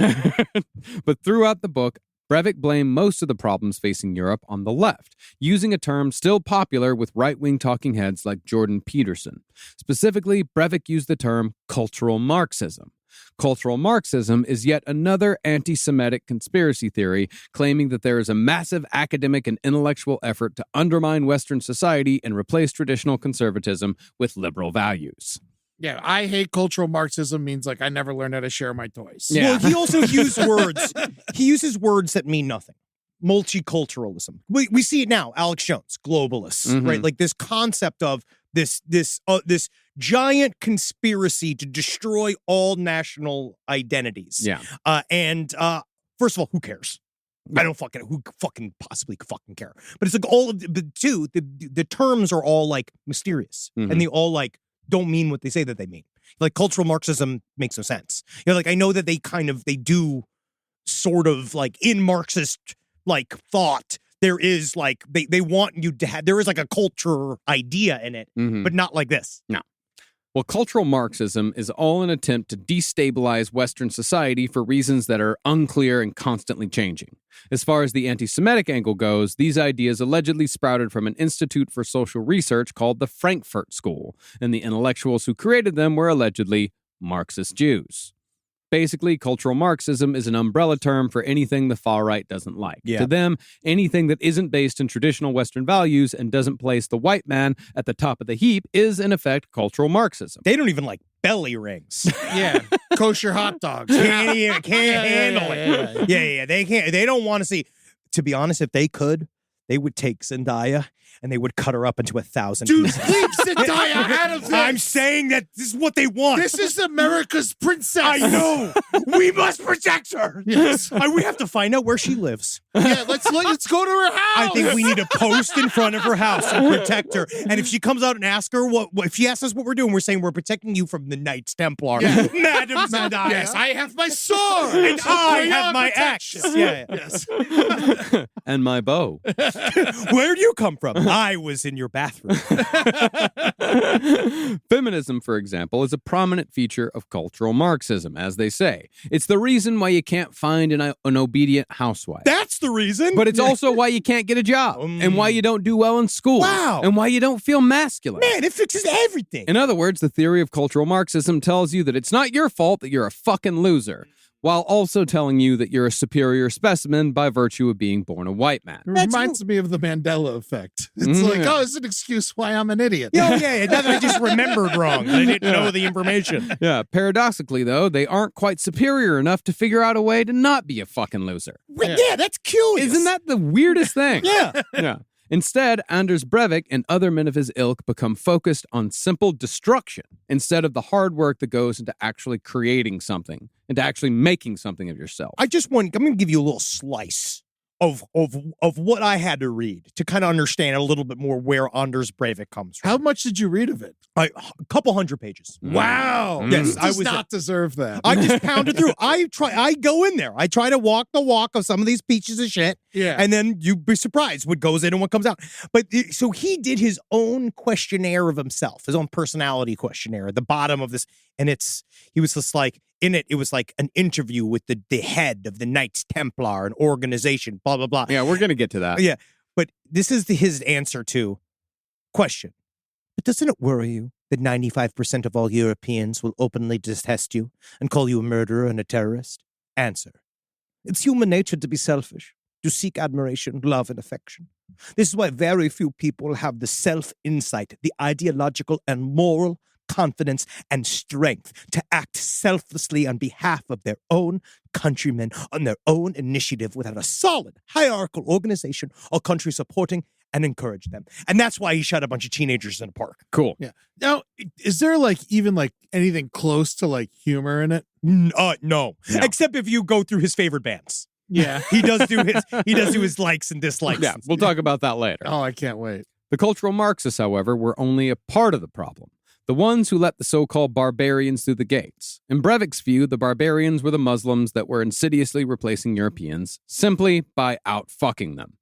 Speaker 5: But throughout the book, Breivik blamed most of the problems facing Europe on the left, using a term still popular with right-wing talking heads like Jordan Peterson. Specifically, Breivik used the term cultural Marxism. Cultural Marxism is yet another anti-Semitic conspiracy theory claiming that there is a massive academic and intellectual effort to undermine Western society and replace traditional conservatism with liberal values.
Speaker 6: Yeah, I hate cultural Marxism means like I never learned how to share my toys.
Speaker 1: Yeah. Well, he also used words. He uses words that mean nothing. Multiculturalism. We see it now. Alex Jones, globalists, right? Like this concept of this giant conspiracy to destroy all national identities.
Speaker 5: Yeah.
Speaker 1: And first of all, who cares? I don't who possibly care. But it's like all of the terms are all like mysterious, and they all like don't mean what they say that they mean. Like cultural Marxism makes no sense. Like I know that they do sort of like in Marxist like thought, there is like they want you to have, there is like a culture idea in it, but not like this.
Speaker 5: No. Well, cultural Marxism is all an attempt to destabilize Western society for reasons that are unclear and constantly changing. As far as the anti-Semitic angle goes, these ideas allegedly sprouted from an institute for social research called the Frankfurt School, and the intellectuals who created them were allegedly Marxist Jews. Basically, cultural Marxism is an umbrella term for anything the far right doesn't like.
Speaker 1: Yeah.
Speaker 5: To them, anything that isn't based in traditional Western values and doesn't place the white man at the top of the heap is, in effect, cultural Marxism.
Speaker 1: They don't even like belly rings.
Speaker 6: Yeah, kosher hot dogs.
Speaker 1: Can't handle it. Yeah. They can't. They don't want to see. To be honest, if they could, they would take Zendaya and they would cut her up into 1,000
Speaker 6: Dude,
Speaker 1: pieces.
Speaker 6: leave Zendaya out of this.
Speaker 1: I'm saying that this is what they want.
Speaker 6: This is America's princess.
Speaker 1: I know. We must protect her.
Speaker 6: Yes.
Speaker 1: We have to find out where she lives.
Speaker 6: Yeah, let's go to her house.
Speaker 1: I think we need a post in front of her house and protect her. And if she comes out and asks her what if she asks us what we're doing, we're saying we're protecting you from the Knights Templar.
Speaker 6: Yeah.
Speaker 1: Madam Zendaya.
Speaker 6: Yes, I have my sword.
Speaker 1: And I
Speaker 6: For
Speaker 1: have
Speaker 6: your
Speaker 1: my
Speaker 6: protection.
Speaker 1: axe. Yeah.
Speaker 6: Yes.
Speaker 5: And my bow.
Speaker 1: Where'd you come from? I was in your bathroom.
Speaker 5: Feminism, for example, is a prominent feature of cultural Marxism, as they say. It's the reason why you can't find an obedient housewife.
Speaker 1: That's the reason.
Speaker 5: But it's also why you can't get a job, and why you don't do well in school,
Speaker 1: Wow.
Speaker 5: and why you don't feel masculine.
Speaker 1: Man, it fixes everything.
Speaker 5: In other words, the theory of cultural Marxism tells you that it's not your fault that you're a fucking loser. while also telling you that you're a superior specimen by virtue of being born a white man.
Speaker 6: It reminds me of the Mandela effect. It's it's an excuse why I'm an idiot.
Speaker 1: Yeah. That I just remembered wrong. I didn't know the information.
Speaker 5: Yeah, paradoxically, though, they aren't quite superior enough to figure out a way to not be a fucking loser.
Speaker 1: Yeah, that's curious.
Speaker 5: Isn't that the weirdest thing?
Speaker 1: Yeah.
Speaker 5: Yeah. Instead, Anders Breivik and other men of his ilk become focused on simple destruction instead of the hard work that goes into actually creating something, into actually making something of yourself.
Speaker 1: I'm going to give you a little slice of what I had to read to kind of understand a little bit more where Anders Breivik comes from.
Speaker 6: How much did you read of it?
Speaker 1: A couple hundred pages.
Speaker 6: Wow.
Speaker 1: Yes,
Speaker 6: I was not deserve that.
Speaker 1: I just pounded through. I go in there. I try to walk the walk of some of these pieces of shit.
Speaker 6: Yeah.
Speaker 1: And then you'd be surprised what goes in and what comes out. But so he did his own questionnaire of himself, his own personality questionnaire at the bottom of this. And he was just like, in it was like an interview with the head of the Knights Templar, an organization, blah, blah, blah.
Speaker 5: Yeah, we're going to get to that.
Speaker 1: Yeah. But this is his answer to question. But doesn't it worry you that 95% of all Europeans will openly detest you and call you a murderer and a terrorist? Answer. It's human nature to be selfish, to seek admiration, love, and affection. This is why very few people have the self-insight, the ideological and moral confidence and strength to act selflessly on behalf of their own countrymen on their own initiative without a solid hierarchical organization or country supporting and encourage them. And that's why he shot a bunch of teenagers in a park.
Speaker 5: Cool.
Speaker 6: Yeah. Now, is there even anything close to humor in it?
Speaker 1: No. Except if you go through his favorite bands.
Speaker 6: Yeah.
Speaker 1: He does do his likes and dislikes.
Speaker 5: Yeah, we'll talk about that later.
Speaker 6: Oh, I can't wait.
Speaker 5: The cultural Marxists, however, were only a part of the problem. The ones who let the so-called barbarians through the gates. In Breivik's view, the barbarians were the Muslims that were insidiously replacing Europeans simply by out-fucking them.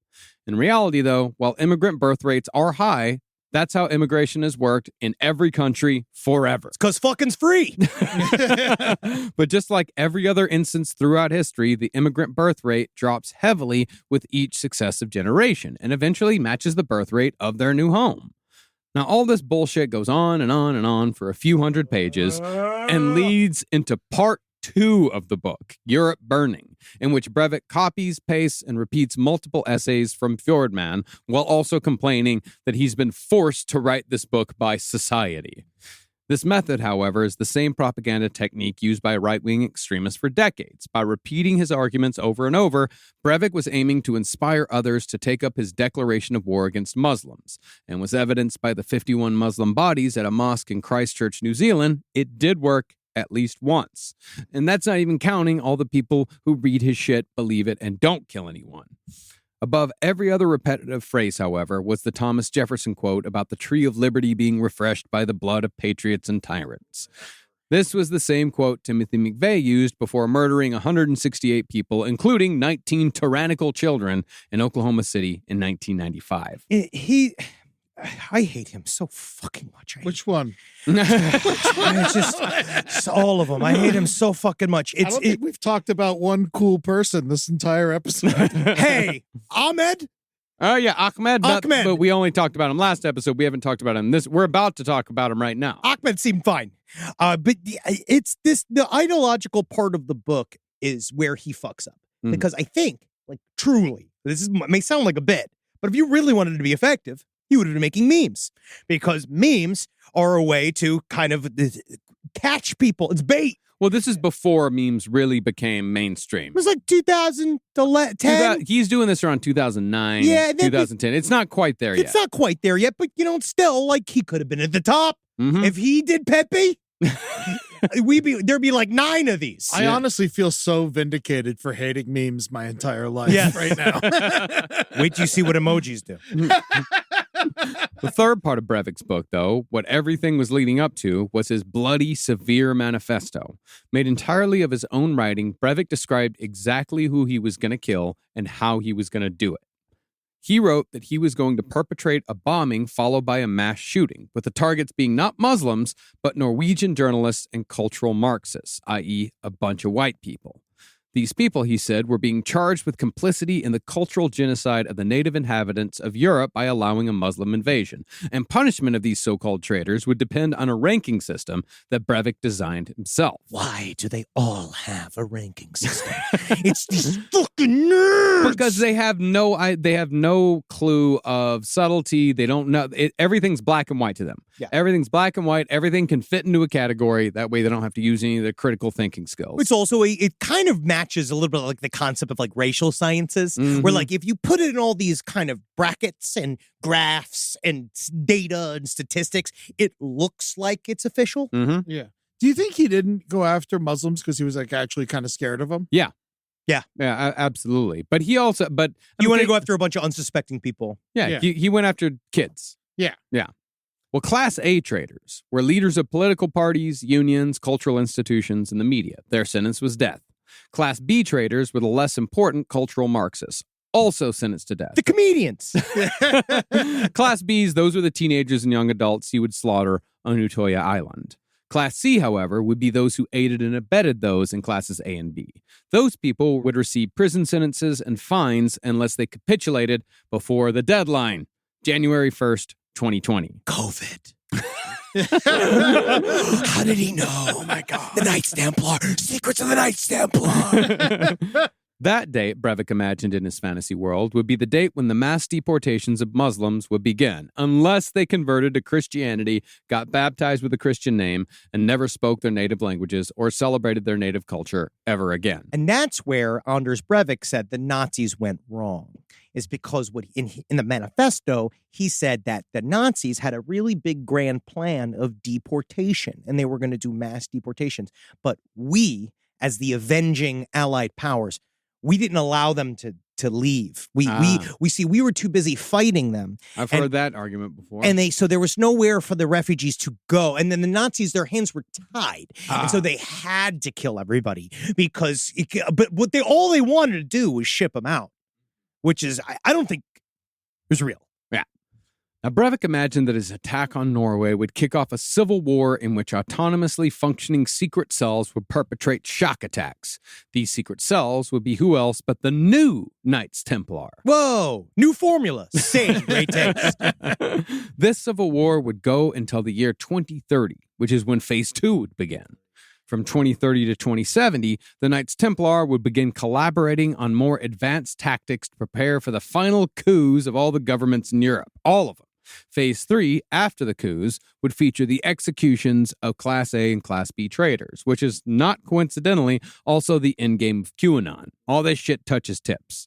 Speaker 5: In reality, though, while immigrant birth rates are high, that's how immigration has worked in every country forever.
Speaker 1: It's 'cause fucking's free.
Speaker 5: But just like every other instance throughout history, the immigrant birth rate drops heavily with each successive generation and eventually matches the birth rate of their new home. Now, all this bullshit goes on and on and on for a few hundred pages and leads into part 2 of the book, Europe Burning, in which Breivik copies, pastes, and repeats multiple essays from Fjordman while also complaining that he's been forced to write this book by society. This method, however, is the same propaganda technique used by right-wing extremists for decades. By repeating his arguments over and over, Breivik was aiming to inspire others to take up his declaration of war against Muslims, and was evidenced by the 51 Muslim bodies at a mosque in Christchurch, New Zealand. It did work at least once. And that's not even counting all the people who read his shit, believe it, and don't kill anyone. Above every other repetitive phrase, however, was the Thomas Jefferson quote about the tree of liberty being refreshed by the blood of patriots and tyrants. This was the same quote Timothy McVeigh used before murdering 168 people, including 19 tyrannical children in Oklahoma City in 1995.
Speaker 1: I hate him so fucking much.
Speaker 6: Which one?
Speaker 1: It's just all of them. I hate him so fucking much.
Speaker 6: I don't think we've talked about one cool person this entire episode.
Speaker 1: Hey, Ahmed.
Speaker 5: Oh, yeah, Ahmed.
Speaker 1: Ahmed.
Speaker 5: But we only talked about him last episode. We haven't talked about him this. We're about to talk about him right now.
Speaker 1: Ahmed seemed fine. But the ideological part of the book is where he fucks up. Because I think, truly, may sound like a bit, but if you really wanted to be effective, you would have been making memes, because memes are a way to kind of catch people. It's bait.
Speaker 5: Well, this is before memes really became mainstream.
Speaker 1: It was like 2010.
Speaker 5: He's doing this around 2009, 2010. It's not quite there yet.
Speaker 1: It's not quite there yet, but, still, he could have been at the top.
Speaker 5: Mm-hmm.
Speaker 1: If he did Pepe, there'd be 9 of these.
Speaker 6: I honestly feel so vindicated for hating memes my entire life right now.
Speaker 1: Wait till you see what emojis do.
Speaker 5: The third part of Breivik's book, though, what everything was leading up to, was his bloody, severe manifesto. Made entirely of his own writing, Breivik described exactly who he was going to kill and how he was going to do it. He wrote that he was going to perpetrate a bombing followed by a mass shooting, with the targets being not Muslims, but Norwegian journalists and cultural Marxists, i.e., a bunch of white people. These people, he said, were being charged with complicity in the cultural genocide of the native inhabitants of Europe by allowing a Muslim invasion. And punishment of these so-called traitors would depend on a ranking system that Breivik designed himself.
Speaker 1: Why do they all have a ranking system? It's these fucking nerds!
Speaker 5: Because they have no clue of subtlety. They don't know. Everything's black and white to them.
Speaker 1: Yeah.
Speaker 5: Everything's black and white. Everything can fit into a category. That way they don't have to use any of their critical thinking skills.
Speaker 1: It's also, it kind of matches a little bit like the concept of like racial sciences, where like if you put it in all these kind of brackets and graphs and data and statistics, it looks like it's official.
Speaker 6: Yeah. Do you think he didn't go after Muslims because he was like actually kind of scared of them?
Speaker 5: Yeah.
Speaker 1: Yeah.
Speaker 5: Yeah, absolutely. But he also,
Speaker 1: You want to go after a bunch of unsuspecting people.
Speaker 5: Yeah. He went after kids.
Speaker 6: Yeah.
Speaker 5: Yeah. Well, Class A traitors were leaders of political parties, unions, cultural institutions, and the media. Their sentence was death. Class B traitors were the less important cultural Marxists, also sentenced to death.
Speaker 1: The comedians.
Speaker 5: Class Bs, those were the teenagers and young adults he would slaughter on Utoya Island. Class C, however, would be those who aided and abetted those in classes A and B. Those people would receive prison sentences and fines unless they capitulated before the deadline, January 1st, 2020.
Speaker 1: COVID. How did he know? Oh my God. The Knights Templar. Secrets of the Knights Templar.
Speaker 5: That date, Breivik imagined in his fantasy world, would be the date when the mass deportations of Muslims would begin, unless they converted to Christianity, got baptized with a Christian name, and never spoke their native languages or celebrated their native culture ever again.
Speaker 1: And that's where Anders Breivik said the Nazis went wrong, is because in the manifesto, he said that the Nazis had a really big grand plan of deportation, and they were going to do mass deportations. But we, as the avenging Allied powers, we didn't allow them to leave. We were too busy fighting them.
Speaker 5: I've heard that argument before.
Speaker 1: And so there was nowhere for the refugees to go. And then the Nazis, their hands were tied. And so they had to kill everybody because, but all they wanted to do was ship them out, which is, I don't think was real.
Speaker 5: Yeah. Now, Breivik imagined that his attack on Norway would kick off a civil war in which autonomously functioning secret cells would perpetrate shock attacks. These secret cells would be who else but the new Knights Templar.
Speaker 1: Whoa, new formula. Same, great text.
Speaker 5: This civil war would go until the year 2030, which is when Phase 2 would begin. From 2030 to 2070, the Knights Templar would begin collaborating on more advanced tactics to prepare for the final coups of all the governments in Europe, all of them. Phase 3, after the coups, would feature the executions of Class A and Class B traitors, which is not coincidentally also the endgame of QAnon. All this shit touches tips.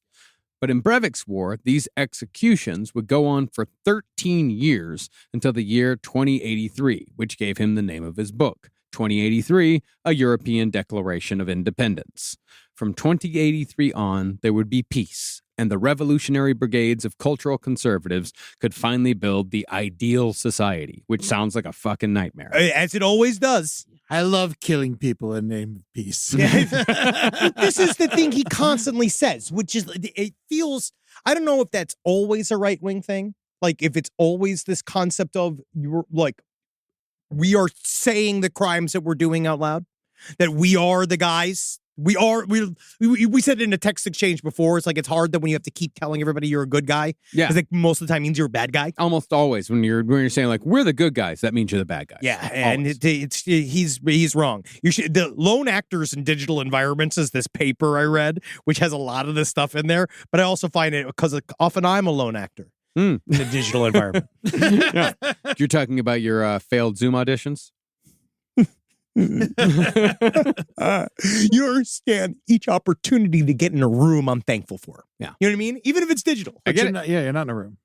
Speaker 5: But in Breivik's war, these executions would go on for 13 years until the year 2083, which gave him the name of his book, 2083, A European Declaration of Independence. From 2083 on, there would be peace, and the revolutionary brigades of cultural conservatives could finally build the ideal society, which sounds like a fucking nightmare.
Speaker 1: As it always does.
Speaker 6: I love killing people in the name of peace.
Speaker 1: This is the thing he constantly says, which is, it feels, I don't know if that's always a right-wing thing. Like, if it's always this concept of, you're like, we are saying the crimes that we're doing out loud, that we are the guys. We said it in a text exchange before. It's like, it's hard that when you have to keep telling everybody you're a good guy.
Speaker 5: Yeah.
Speaker 1: Because like most of the time means you're a bad guy.
Speaker 5: Almost always when you're saying like, we're the good guys, that means you're the bad guys.
Speaker 1: Yeah. And he's wrong. You should, the lone actors in digital environments is this paper I read, which has a lot of this stuff in there. But I also find it because often I'm a lone actor in the digital environment.
Speaker 5: Yeah. You're talking about your failed Zoom auditions?
Speaker 1: You understand, each opportunity to get in a room I'm thankful for.
Speaker 5: Yeah.
Speaker 1: You know what I mean? Even if it's digital.
Speaker 6: You're not in a room.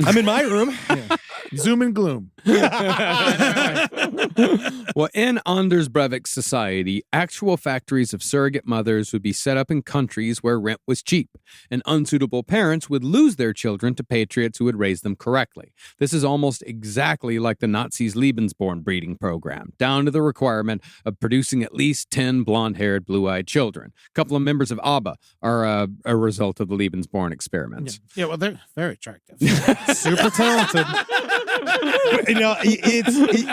Speaker 1: I'm in my room.
Speaker 6: Yeah. Zoom and gloom.
Speaker 5: Well, in Anders Breivik's society, actual factories of surrogate mothers would be set up in countries where rent was cheap, and unsuitable parents would lose their children to patriots who would raise them correctly. This is almost exactly like the Nazis' Lebensborn breeding program, down to the requirement of producing at least 10 blonde-haired, blue-eyed children. A couple of members of ABBA are a result of the Lebensborn experiments.
Speaker 6: Yeah, well, they're very attractive.
Speaker 1: Super talented.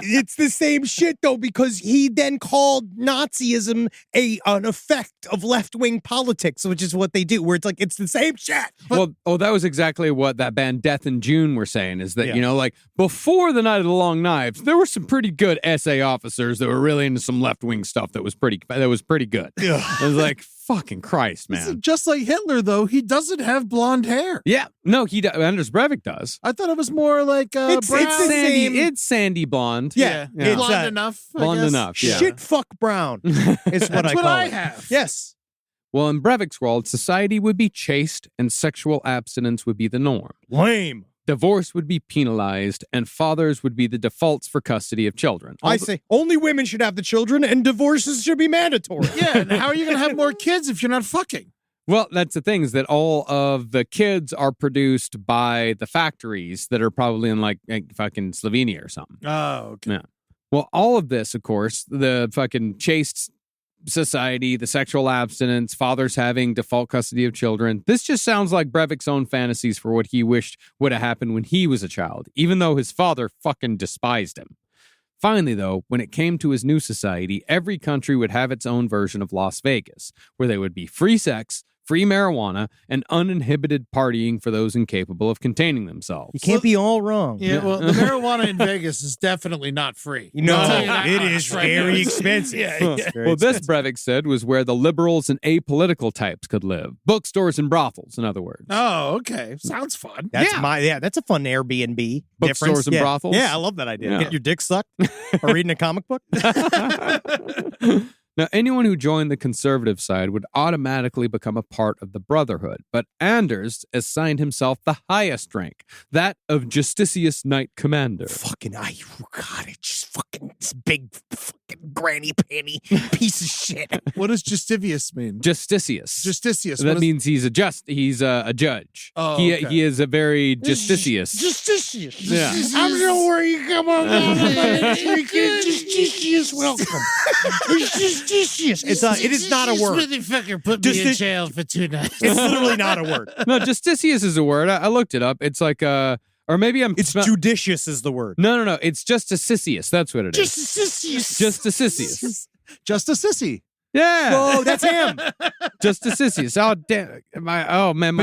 Speaker 1: It's the same shit though, because he then called Nazism an effect of left-wing politics, which is what they do, where it's like it's the same shit.
Speaker 5: Well, that was exactly what that band Death in June were saying, is that, like before the Night of the Long Knives, there were some pretty good SA officers that were really into some left-wing stuff that was pretty good. It was like, fucking Christ, man.
Speaker 6: Just like Hitler, though, he doesn't have blonde hair.
Speaker 5: Yeah. No, Anders Breivik does.
Speaker 6: I thought it was more like
Speaker 1: It's sandy.
Speaker 5: It's sandy blonde.
Speaker 1: Yeah.
Speaker 6: It's blonde enough.
Speaker 5: Blonde enough, yeah.
Speaker 1: Shit fuck brown is what I call
Speaker 6: I
Speaker 1: it.
Speaker 6: have.
Speaker 1: Yes.
Speaker 5: Well, in Breivik's world, society would be chaste and sexual abstinence would be the norm.
Speaker 1: Lame.
Speaker 5: Divorce would be penalized, and fathers would be the defaults for custody of children.
Speaker 1: I say only women should have the children, and divorces should be mandatory.
Speaker 6: Yeah, and how are you going to have more kids if you're not fucking?
Speaker 5: Well, that's the thing, is that all of the kids are produced by the factories that are probably in like fucking Slovenia or something.
Speaker 6: Oh, okay.
Speaker 5: Yeah. Well, all of this, of course, the fucking chaste society, the sexual abstinence, fathers having default custody of children. This just sounds like Breivik's own fantasies for what he wished would have happened when he was a child, even though his father fucking despised him. Finally, though, when it came to his new society, every country would have its own version of Las Vegas, where there would be free sex, free marijuana, and uninhibited partying for those incapable of containing themselves.
Speaker 1: You can't be all wrong.
Speaker 6: Yeah, well, the marijuana in Vegas is definitely not free.
Speaker 1: No,
Speaker 6: it
Speaker 1: is very expensive.
Speaker 5: Well, this, Breivik said, was where the liberals and apolitical types could live. Bookstores and brothels, in other words.
Speaker 6: Oh, okay. Sounds fun.
Speaker 1: That's that's a fun Airbnb.
Speaker 5: Bookstores and brothels?
Speaker 1: Yeah, I love that idea.
Speaker 5: Yeah.
Speaker 1: Get your dick sucked or reading a comic book.
Speaker 5: Now, anyone who joined the conservative side would automatically become a part of the Brotherhood, but Anders assigned himself the highest rank, that of Justitius Knight Commander.
Speaker 1: Fucking, God, it's just fucking this big fucking granny panty piece of shit.
Speaker 6: What does Justivius mean?
Speaker 5: Justitius.
Speaker 6: Justitius.
Speaker 5: That means he's a judge.
Speaker 6: Oh,
Speaker 5: he,
Speaker 6: okay.
Speaker 5: he is a very justitious.
Speaker 1: Justitious.
Speaker 5: Yeah.
Speaker 1: I don't know where you come on. Justitious, welcome. It's justitious. It is not a word.
Speaker 6: Motherfucker put me in jail for 2 nights.
Speaker 1: It's literally not a word.
Speaker 5: No, justitious is a word. I looked it up. It's like or maybe
Speaker 1: It's judicious is the word.
Speaker 5: No. It's justicitious. That's what it is.
Speaker 1: Justitious.
Speaker 5: Justicitious.
Speaker 6: Just a sissy.
Speaker 5: Yeah.
Speaker 1: Oh, that's him.
Speaker 5: Justicitious. Oh, damn. My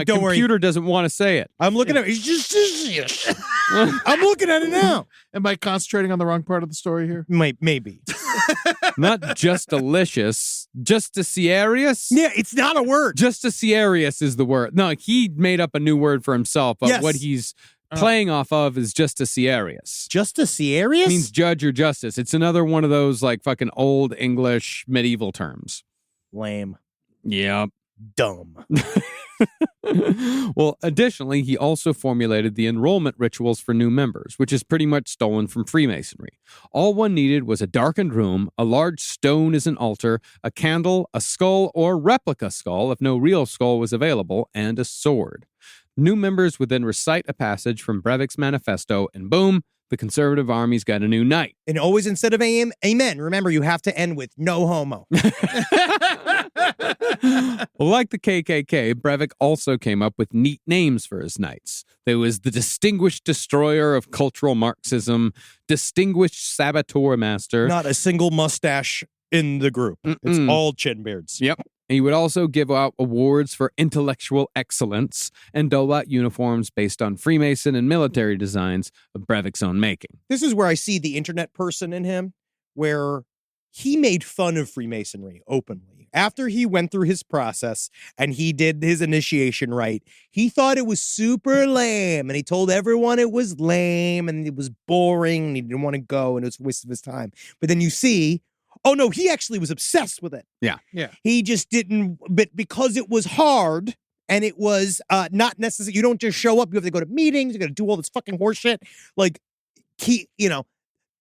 Speaker 1: don't worry.
Speaker 5: computer doesn't want to say it.
Speaker 1: I'm looking at it. He's justitious. I'm looking at it now.
Speaker 6: Am I concentrating on the wrong part of the story here?
Speaker 1: Maybe.
Speaker 5: Not just delicious. Justiciarius?
Speaker 1: Yeah, it's not a word.
Speaker 5: Justiciarius is the word. No, he made up a new word for himself, but
Speaker 1: Yes.
Speaker 5: what he's playing off of is justiciarius.
Speaker 1: Justiciarius?
Speaker 5: Means judge or justice. It's another one of those like fucking old English medieval terms.
Speaker 1: Lame.
Speaker 5: Yep.
Speaker 1: Dumb.
Speaker 5: Well, additionally, he also formulated the enrollment rituals for new members, which is pretty much stolen from Freemasonry. All one needed was a darkened room, a large stone as an altar, a candle, a skull or replica skull if no real skull was available, and a sword. New members would then recite a passage from Breivik's manifesto, and boom, the conservative army's got a new knight.
Speaker 1: And always instead of amen, remember you have to end with no homo.
Speaker 5: Like the KKK, Breivik also came up with neat names for his knights. There was the Distinguished Destroyer of Cultural Marxism, Distinguished Saboteur Master.
Speaker 1: Not a single mustache in the group. It's all chin beards.
Speaker 5: Yep. He would also give out awards for intellectual excellence and dole out uniforms based on Freemason and military designs of Breivik's own making.
Speaker 1: This is where I see the internet person in him, where he made fun of Freemasonry openly. After he went through his process and he did his initiation rite, he thought it was super lame, and he told everyone it was lame and it was boring and he didn't want to go and it was a waste of his time. But then you see, oh no, he actually was obsessed with it.
Speaker 5: Yeah.
Speaker 1: He just didn't, but because it was hard and it was not necessary, you don't just show up, you have to go to meetings, you got to do all this fucking horse shit. Like,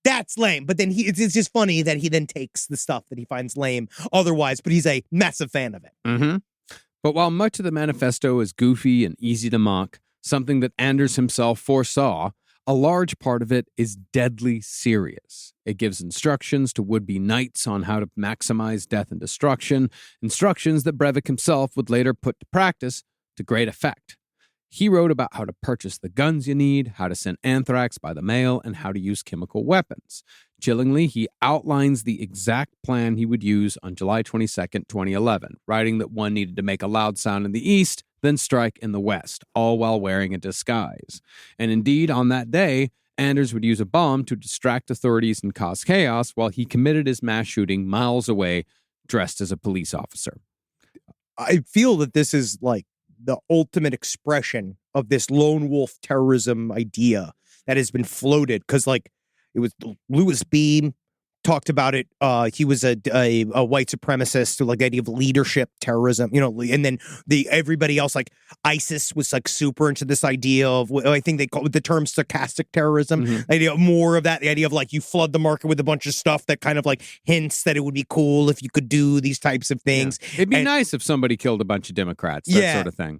Speaker 1: that's lame. But then it's just funny that he then takes the stuff that he finds lame otherwise, but he's a massive fan of it.
Speaker 5: Mm-hmm. But while much of the manifesto is goofy and easy to mock, something that Anders himself foresaw, a large part of it is deadly serious. It gives instructions to would-be knights on how to maximize death and destruction, instructions that Breivik himself would later put to practice to great effect. He wrote about how to purchase the guns you need, how to send anthrax by the mail, and how to use chemical weapons. Chillingly, he outlines the exact plan he would use on July 22nd, 2011, writing that one needed to make a loud sound in the east, then strike in the west, all while wearing a disguise. And indeed, on that day, Anders would use a bomb to distract authorities and cause chaos while he committed his mass shooting miles away, dressed as a police officer.
Speaker 1: I feel that this is like the ultimate expression of this lone wolf terrorism idea that has been floated. Because like it was Louis Beam talked about it. He was a white supremacist, so like the idea of leadership terrorism, and then everybody else, like ISIS was like super into this idea of, I think they call it the term stochastic terrorism. The idea more of that, the idea of like you flood the market with a bunch of stuff that kind of like hints that it would be cool if you could do these types of things.
Speaker 5: Yeah. It'd be nice if somebody killed a bunch of Democrats, that sort of thing.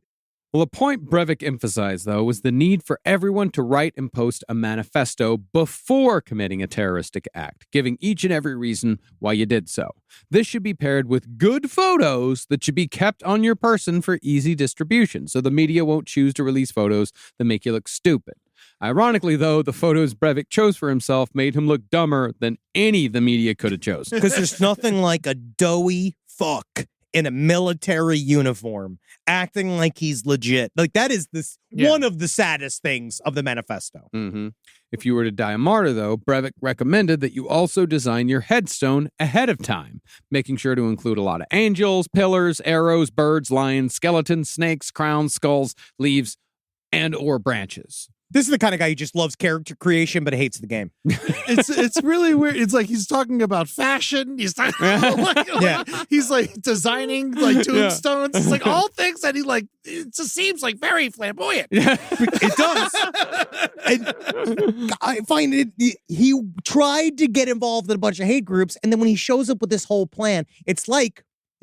Speaker 5: Well, a point Breivik emphasized, though, was the need for everyone to write and post a manifesto before committing a terroristic act, giving each and every reason why you did so. This should be paired with good photos that should be kept on your person for easy distribution, so the media won't choose to release photos that make you look stupid. Ironically, though, the photos Breivik chose for himself made him look dumber than any the media could have chosen.
Speaker 1: Because there's nothing like a doughy fuck in a military uniform acting like he's legit. Like that is one of the saddest things of the manifesto.
Speaker 5: Mm-hmm. If you were to die a martyr, though, Breivik recommended that you also design your headstone ahead of time, making sure to include a lot of angels, pillars, arrows, birds, lions, skeletons, snakes, crowns, skulls, leaves, and or branches.
Speaker 1: This is the kind of guy who just loves character creation but hates the game.
Speaker 6: It's really weird. It's like he's talking about fashion. He's he's like designing like tombstones. It's like all things that he like. It just seems like very flamboyant.
Speaker 1: It does. And I find it. He tried to get involved in a bunch of hate groups, and then when he shows up with this whole plan, it's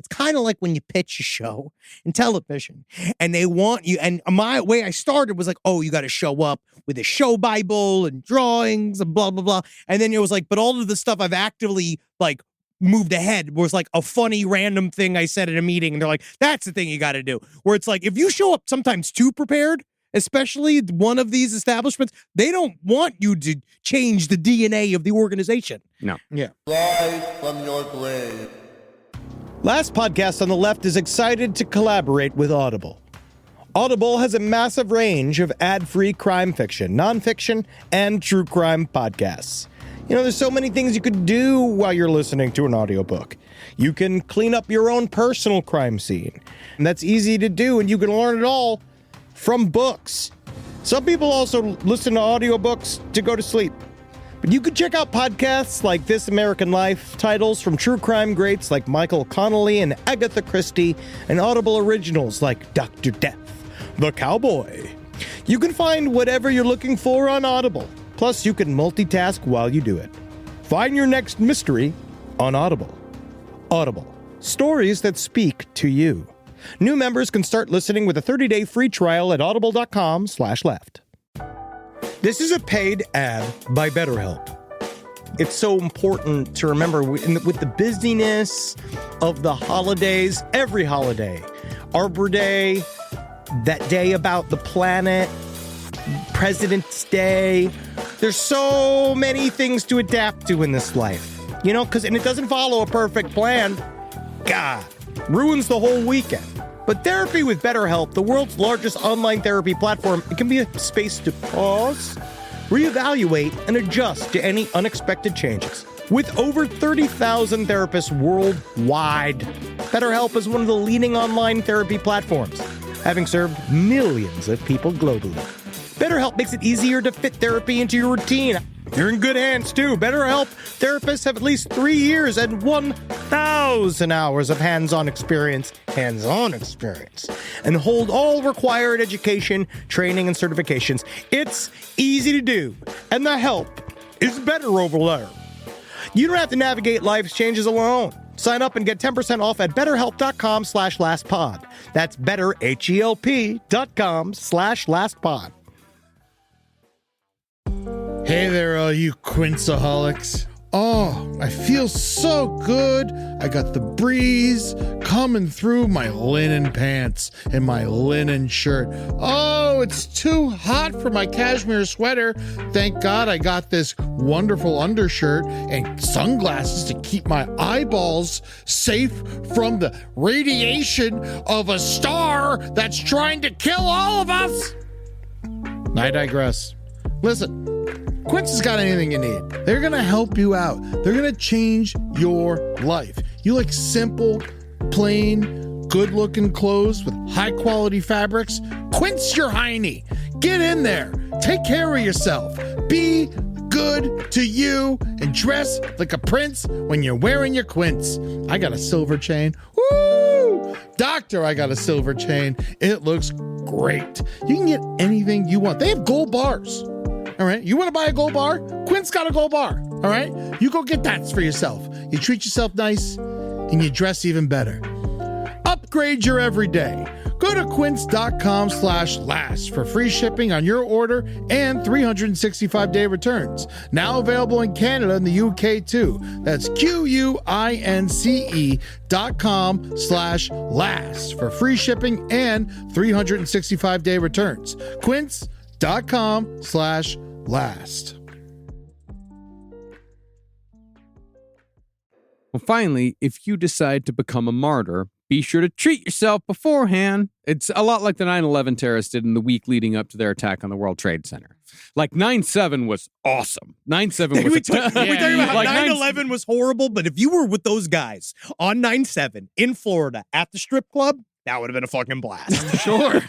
Speaker 1: kind of like when you pitch a show in television and they want you. And my way I started was like, oh, you got to show up with a show Bible and drawings and blah, blah, blah. And then it was like, but all of the stuff I've actively like moved ahead was like a funny random thing I said at a meeting. And they're like, that's the thing you got to do. Where it's like, if you show up sometimes too prepared, especially one of these establishments, they don't want you to change the DNA of the organization.
Speaker 5: No.
Speaker 1: Yeah.
Speaker 7: Rise from your grave.
Speaker 1: Last Podcast on the Left is excited to collaborate with Audible. Audible has a massive range of ad-free crime fiction, nonfiction, and true crime podcasts. There's so many things you could do while you're listening to an audiobook. You can clean up your own personal crime scene, and that's easy to do, and you can learn it all from books. Some people also listen to audiobooks to go to sleep. But you could check out podcasts like This American Life, titles from true crime greats like Michael Connelly and Agatha Christie, and Audible originals like Dr. Death, The Cowboy. You can find whatever you're looking for on Audible. Plus, you can multitask while you do it. Find your next mystery on Audible. Audible. Stories that speak to you. New members can start listening with a 30-day free trial at audible.com/left. This is a paid ad by BetterHelp. It's so important to remember with the busyness of the holidays, every holiday, Arbor Day, that day about the planet, President's Day. There's so many things to adapt to in this life, and it doesn't follow a perfect plan. God, ruins the whole weekend. But therapy with BetterHelp, the world's largest online therapy platform, it can be a space to pause, reevaluate, and adjust to any unexpected changes. With over 30,000 therapists worldwide, BetterHelp is one of the leading online therapy platforms, having served millions of people globally. BetterHelp makes it easier to fit therapy into your routine. You're in good hands, too. BetterHelp therapists have at least 3 years and 1,000 hours of hands-on experience, and hold all required education, training, and certifications. It's easy to do, and the help is better over there. You don't have to navigate life's changes alone. Sign up and get 10% off at betterhelp.com/lastpod. That's betterhelp.com/lastpod.
Speaker 6: Hey there, all you Quinceaholics. Oh, I feel so good. I got the breeze coming through my linen pants and my linen shirt. Oh, it's too hot for my cashmere sweater. Thank God I got this wonderful undershirt and sunglasses to keep my eyeballs safe from the radiation of a star that's trying to kill all of us. I digress. Listen. Quince has got anything you need. They're going to help you out. They're going to change your life. You like simple, plain, good-looking clothes with high-quality fabrics? Quince your hiney. Get in there. Take care of yourself. Be good to you and dress like a prince when you're wearing your Quince. I got a silver chain. Woo! Doctor, I got a silver chain. It looks great. You can get anything you want. They have gold bars. All right, you want to buy a gold bar? Quint's got a gold bar. All right, you go get that for yourself. You treat yourself nice and you dress even better. Upgrade your everyday. Go to quince.com/last for free shipping on your order and 365-day returns. Now available in Canada and the UK too. That's QUINCE.com/last for free shipping and 365-day returns. Quince.com/last.
Speaker 5: Well, finally, if you decide to become a martyr, be sure to treat yourself beforehand. It's a lot like the 9/11 terrorists did in the week leading up to their attack on the World Trade Center. Like 9/7 was awesome. 9/7 was
Speaker 1: we talk about how
Speaker 5: like
Speaker 1: 9/11 was horrible, but if you were with those guys on 9/7 in Florida at the strip club, that would have been a fucking blast.
Speaker 6: Sure.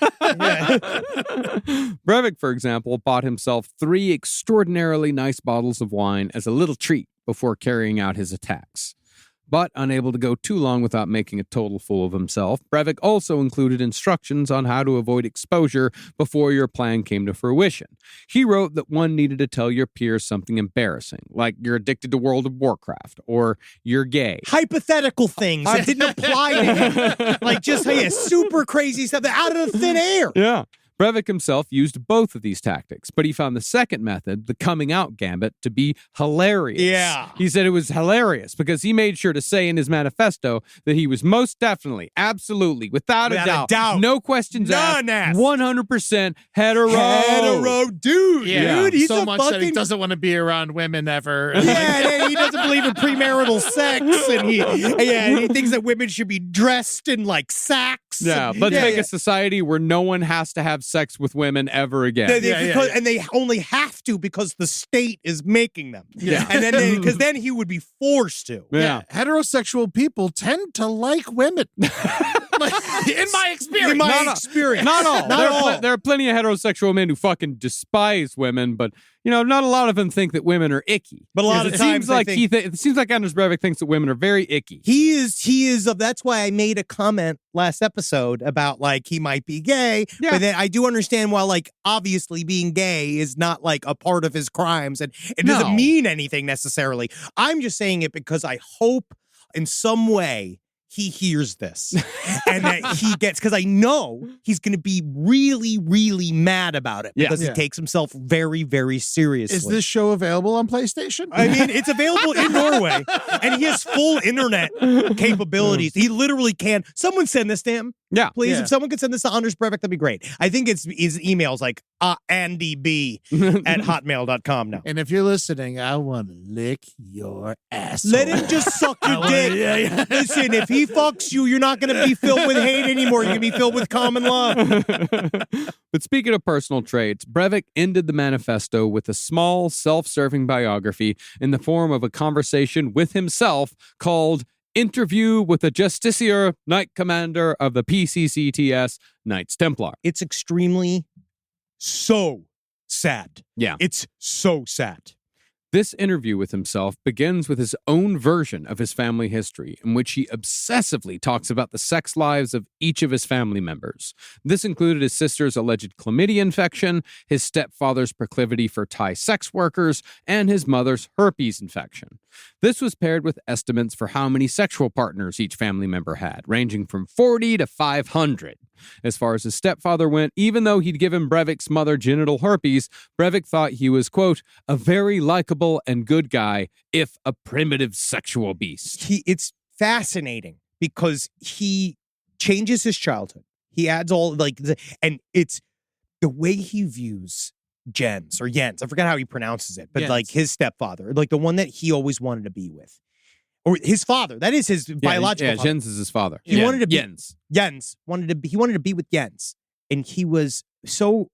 Speaker 5: Breivik, for example, bought himself 3 extraordinarily nice bottles of wine as a little treat before carrying out his attacks. But unable to go too long without making a total fool of himself, Breivik also included instructions on how to avoid exposure before your plan came to fruition. He wrote that one needed to tell your peers something embarrassing, like you're addicted to World of Warcraft, or you're gay.
Speaker 1: Hypothetical things that didn't apply to him. Like just super crazy stuff out of the thin air.
Speaker 5: Yeah. Breivik himself used both of these tactics, but he found the second method, the coming out gambit, to be hilarious.
Speaker 1: Yeah.
Speaker 5: He said it was hilarious because he made sure to say in his manifesto that he was most definitely, absolutely, without a doubt, no questions asked, 100% hetero dude.
Speaker 6: Yeah.
Speaker 1: Dude, he's
Speaker 6: so
Speaker 1: a
Speaker 6: much
Speaker 1: fucking...
Speaker 6: that he doesn't want to be around women ever.
Speaker 1: Yeah, he doesn't believe in premarital sex, and he thinks that women should be dressed in like sacks.
Speaker 5: Yeah, let's make a society where no one has to have sex with women ever again.
Speaker 1: And they only have to because the state is making them.
Speaker 6: Yeah.
Speaker 1: And then because then he would be forced to.
Speaker 5: Yeah.
Speaker 6: Heterosexual people tend to like women. In my experience.
Speaker 5: Not all. There are plenty of heterosexual men who fucking despise women, but not a lot of them think that women are icky.
Speaker 1: But a lot of times
Speaker 5: it seems like Anders Breivik thinks that women are very icky.
Speaker 1: He is. That's why I made a comment last episode about like he might be gay. Yeah. But then I do understand why obviously being gay is not like a part of his crimes, and it doesn't mean anything necessarily. I'm just saying it because I hope in some way he hears this and that he gets, because I know he's going to be really, really mad about it because he takes himself very, very seriously.
Speaker 6: Is this show available on PlayStation?
Speaker 1: I mean, it's available in Norway and he has full internet capabilities. He literally can. Someone send this to him.
Speaker 5: Yeah.
Speaker 1: Please, if someone could send this to Anders Breivik, that'd be great. I think his email's like andyb@hotmail.com now.
Speaker 6: And if you're listening, I want to lick your ass.
Speaker 1: Let him just suck your dick. Listen, if he fucks you, you're not going to be filled with hate anymore. You're going to be filled with common love.
Speaker 5: But speaking of personal traits, Breivik ended the manifesto with a small, self-serving biography in the form of a conversation with himself called Interview with the Justiciar, Knight Commander of the PCCTS, Knights Templar.
Speaker 1: It's extremely so sad.
Speaker 5: Yeah.
Speaker 1: It's so sad.
Speaker 5: This interview with himself begins with his own version of his family history, in which he obsessively talks about the sex lives of each of his family members. This included his sister's alleged chlamydia infection, his stepfather's proclivity for Thai sex workers, and his mother's herpes infection. This was paired with estimates for how many sexual partners each family member had, ranging from 40 to 500. As far as his stepfather went, even though he'd given Breivik's mother genital herpes, Breivik thought he was, quote, a very likable and good guy, if a primitive sexual beast.
Speaker 1: It's fascinating because he changes his childhood. He adds all and it's the way he views Jens. I forgot how he pronounces it, but
Speaker 5: Jens.
Speaker 1: like his stepfather, like the one that he always wanted to be with. Or his father. That is his biological father.
Speaker 5: Jens is his father.
Speaker 1: He wanted to be
Speaker 5: Jens.
Speaker 1: Jens he wanted to be with Jens. And he was so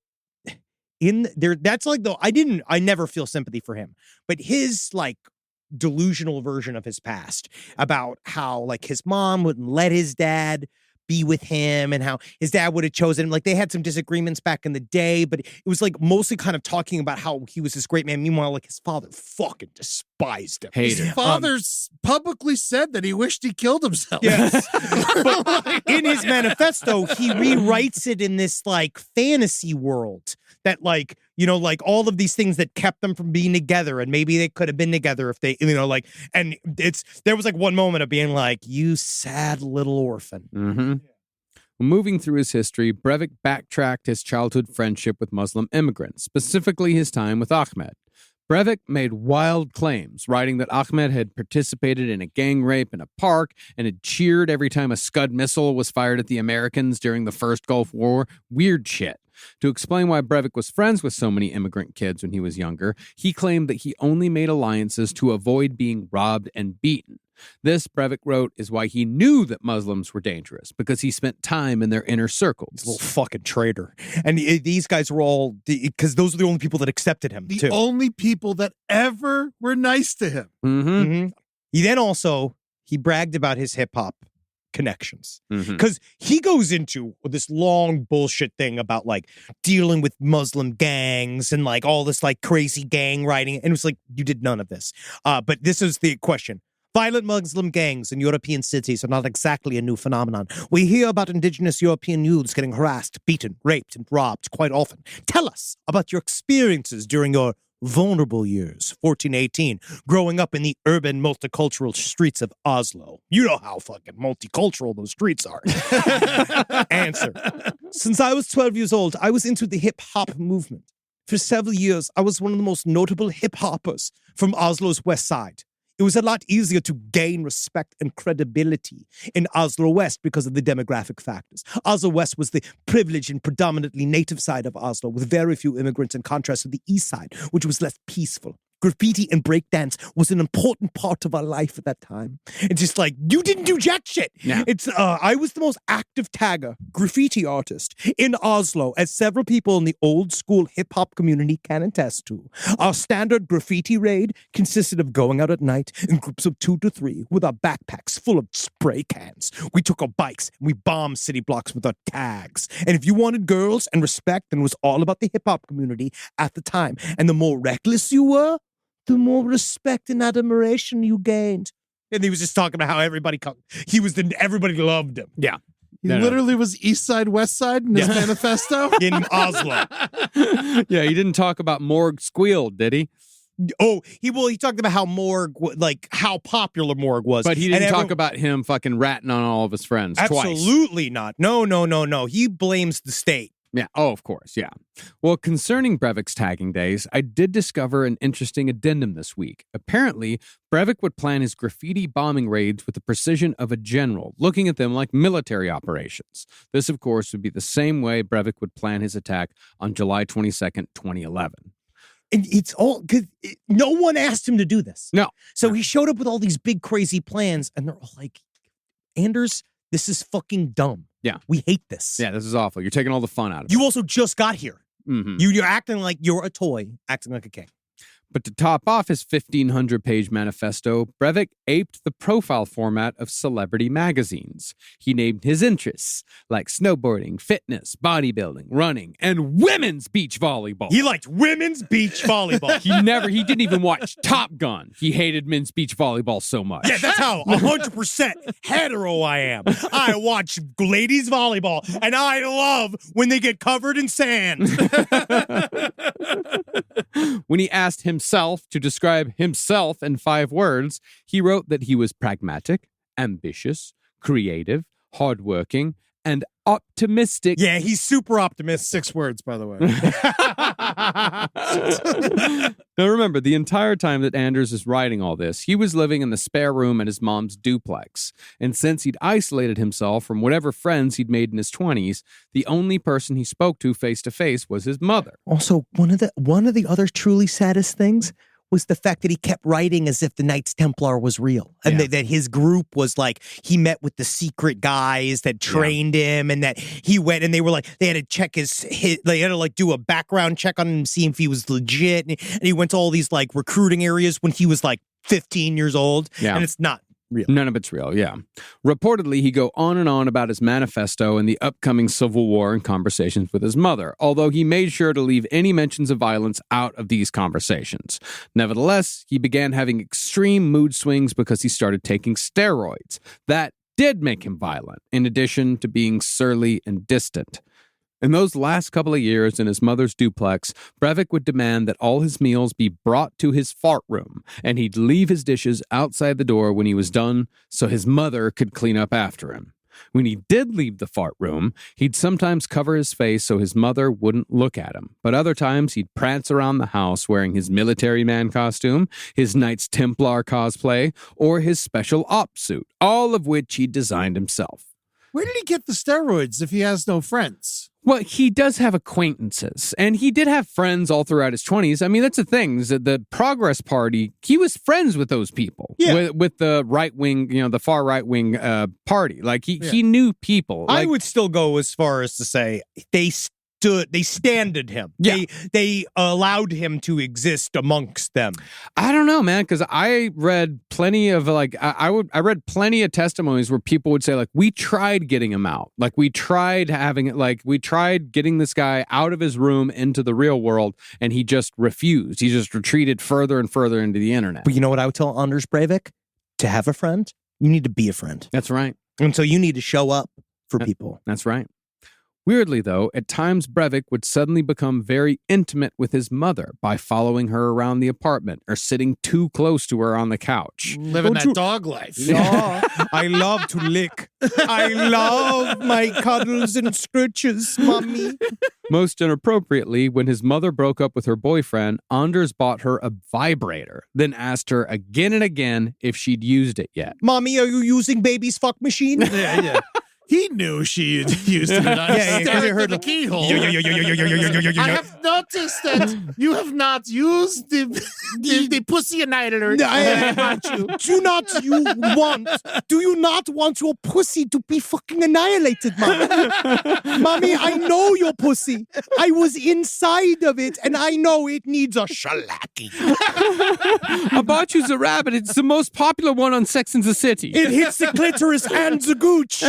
Speaker 1: in there. That's like I never feel sympathy for him. But his like delusional version of his past about how like his mom wouldn't let his dad be with him and how his dad would have chosen him. Like they had some disagreements back in the day, but it was like mostly kind of talking about how he was this great man. Meanwhile, like his father fucking despised him.
Speaker 5: Hated
Speaker 6: His father publicly said that he wished he killed himself.
Speaker 1: Yes. But in his manifesto, he rewrites it in this like fantasy world that like, you know, like all of these things that kept them from being together and maybe they could have been together if they, you know, like, and there was like one moment of being like, you sad little orphan.
Speaker 5: Mm-hmm. Moving through his history, Breivik backtracked his childhood friendship with Muslim immigrants, specifically his time with Ahmed. Breivik made wild claims, writing that Ahmed had participated in a gang rape in a park and had cheered every time a Scud missile was fired at the Americans during the First Gulf War. Weird shit. To explain why Breivik was friends with so many immigrant kids when he was younger, he claimed that he only made alliances to avoid being robbed and beaten. This, Breivik wrote, is why he knew that Muslims were dangerous, because he spent time in their inner circles.
Speaker 1: He's a little fucking traitor. And these guys were all, because those are the only people that accepted him,
Speaker 6: The
Speaker 1: too.
Speaker 6: only people that ever were nice to him.
Speaker 5: Mm-hmm.
Speaker 1: Mm-hmm. He then also, he bragged about his hip-hop connections.
Speaker 5: Mm-hmm.
Speaker 1: Because he goes into this long bullshit thing about like dealing with Muslim gangs and like all this like crazy gang writing. And it was like, you did none of this. But this is the question. Violent Muslim gangs in European cities are not exactly a new phenomenon. We hear about indigenous European youths getting harassed, beaten, raped, and robbed quite often. Tell us about your experiences during your vulnerable years, 1418, growing up in the urban multicultural streets of Oslo. You know how fucking multicultural those streets are. Answer. Since I was 12 years old, I was into the hip-hop movement. For several years, I was one of the most notable hip-hoppers from Oslo's west side. It was a lot easier to gain respect and credibility in Oslo West because of the demographic factors. Oslo West was the privileged and predominantly native side of Oslo, with very few immigrants in contrast to the east side, which was less peaceful. Graffiti and breakdance was an important part of our life at that time. It's just like, you didn't do jack shit.
Speaker 5: Yeah.
Speaker 1: I was the most active tagger, graffiti artist in Oslo, as several people in the old school hip hop community can attest to. Our standard graffiti raid consisted of going out at night in groups of 2 to 3 with our backpacks full of spray cans. We took our bikes and we bombed city blocks with our tags. And if you wanted girls and respect, then it was all about the hip hop community at the time. And the more reckless you were, the more respect and admiration you gained. And he was just talking about how everybody loved him.
Speaker 5: Yeah.
Speaker 6: He literally was East Side, West Side in his manifesto.
Speaker 1: In Oslo.
Speaker 5: Yeah, he didn't talk about Morg squealed, did he?
Speaker 1: Oh, he talked about how Morg, like how popular Morg was.
Speaker 5: But he didn't talk about him fucking ratting on all of his friends twice.
Speaker 1: Absolutely not. No. He blames the state.
Speaker 5: Yeah. Oh, of course. Yeah. Well, concerning Breivik's tagging days, I did discover an interesting addendum this week. Apparently, Breivik would plan his graffiti bombing raids with the precision of a general, looking at them like military operations. This, of course, would be the same way Breivik would plan his attack on July 22nd, 2011.
Speaker 1: And it's all because no one asked him to do this.
Speaker 5: No.
Speaker 1: So he showed up with all these big, crazy plans, and they're all like, Anders, this is fucking dumb.
Speaker 5: Yeah.
Speaker 1: We hate this.
Speaker 5: Yeah, this is awful. You're taking all the fun out of it.
Speaker 1: You also just got here.
Speaker 5: Mm-hmm.
Speaker 1: You're acting like you're a toy, acting like a king.
Speaker 5: But to top off his 1,500-page manifesto, Breivik aped the profile format of celebrity magazines. He named his interests, like snowboarding, fitness, bodybuilding, running, and women's beach volleyball.
Speaker 1: He liked women's beach volleyball.
Speaker 5: He didn't even watch Top Gun. He hated men's beach volleyball so much.
Speaker 1: Yeah, that's how 100% hetero I am. I watch ladies volleyball, and I love when they get covered in sand.
Speaker 5: When he asked himself to describe himself in 5 words, he wrote that he was pragmatic, ambitious, creative, hardworking, and optimistic.
Speaker 1: Yeah, he's super optimistic.
Speaker 6: 6 words, by the way.
Speaker 5: Now remember, the entire time that Anders is writing all this, he was living in the spare room at his mom's duplex. And since he'd isolated himself from whatever friends he'd made in his 20s, the only person he spoke to face was his mother.
Speaker 8: Also, one of the other truly saddest things was the fact that he kept writing as if the Knights Templar was real. And that his group was like, he met with the secret guys that trained him, and that he went and they were like, they had to check they had to like do a background check on him, see if he was legit. And he went to all these like recruiting areas when he was like 15 years old.
Speaker 5: Yeah.
Speaker 8: And it's not real.
Speaker 5: None of it's real, yeah. Reportedly, he'd go on and on about his manifesto and the upcoming civil war in conversations with his mother, although he made sure to leave any mentions of violence out of these conversations. Nevertheless, he began having extreme mood swings because he started taking steroids. That did make him violent, in addition to being surly and distant. In those last couple of years in his mother's duplex, Breivik would demand that all his meals be brought to his fart room, and he'd leave his dishes outside the door when he was done so his mother could clean up after him. When he did leave the fart room, he'd sometimes cover his face so his mother wouldn't look at him, but other times he'd prance around the house wearing his military man costume, his Knights Templar cosplay, or his special ops suit, all of which he'd designed himself.
Speaker 6: Where did he get the steroids if he has no friends?
Speaker 5: Well, he does have acquaintances, and he did have friends all throughout his 20s. I mean, that's the thing, is that the Progress Party, he was friends with those people, with the right-wing, the far right-wing party. Like, he knew people.
Speaker 1: I would still go as far as to say they standed him.
Speaker 5: Yeah.
Speaker 1: They allowed him to exist amongst them.
Speaker 5: I don't know, man, because I read plenty of I read plenty of testimonies where people would say, like, we tried getting him out. Like, we tried getting this guy out of his room into the real world, and he just refused. He just retreated further and further into the internet.
Speaker 8: But you know what I would tell Anders Breivik? To have a friend, you need to be a friend.
Speaker 5: That's right.
Speaker 8: And so you need to show up for people.
Speaker 5: That's right. Weirdly, though, at times Breivik would suddenly become very intimate with his mother by following her around the apartment or sitting too close to her on the couch.
Speaker 6: Living that dog life.
Speaker 1: Yeah, I love to lick. I love my cuddles and scritches, mommy.
Speaker 5: Most inappropriately, when his mother broke up with her boyfriend, Anders bought her a vibrator, then asked her again and again if she'd used it yet.
Speaker 1: Mommy, are you using baby's fuck machine?
Speaker 6: Yeah. He knew she used it. I heard the keyhole. I have noticed that you have not used the pussy annihilator.
Speaker 1: Do you not want your pussy to be fucking annihilated, Mommy? Mommy, I know your pussy. I was inside of it, and I know it needs a shellacking.
Speaker 5: I bought you the rabbit. It's the most popular one on Sex and the City.
Speaker 1: It hits the clitoris and the gooch.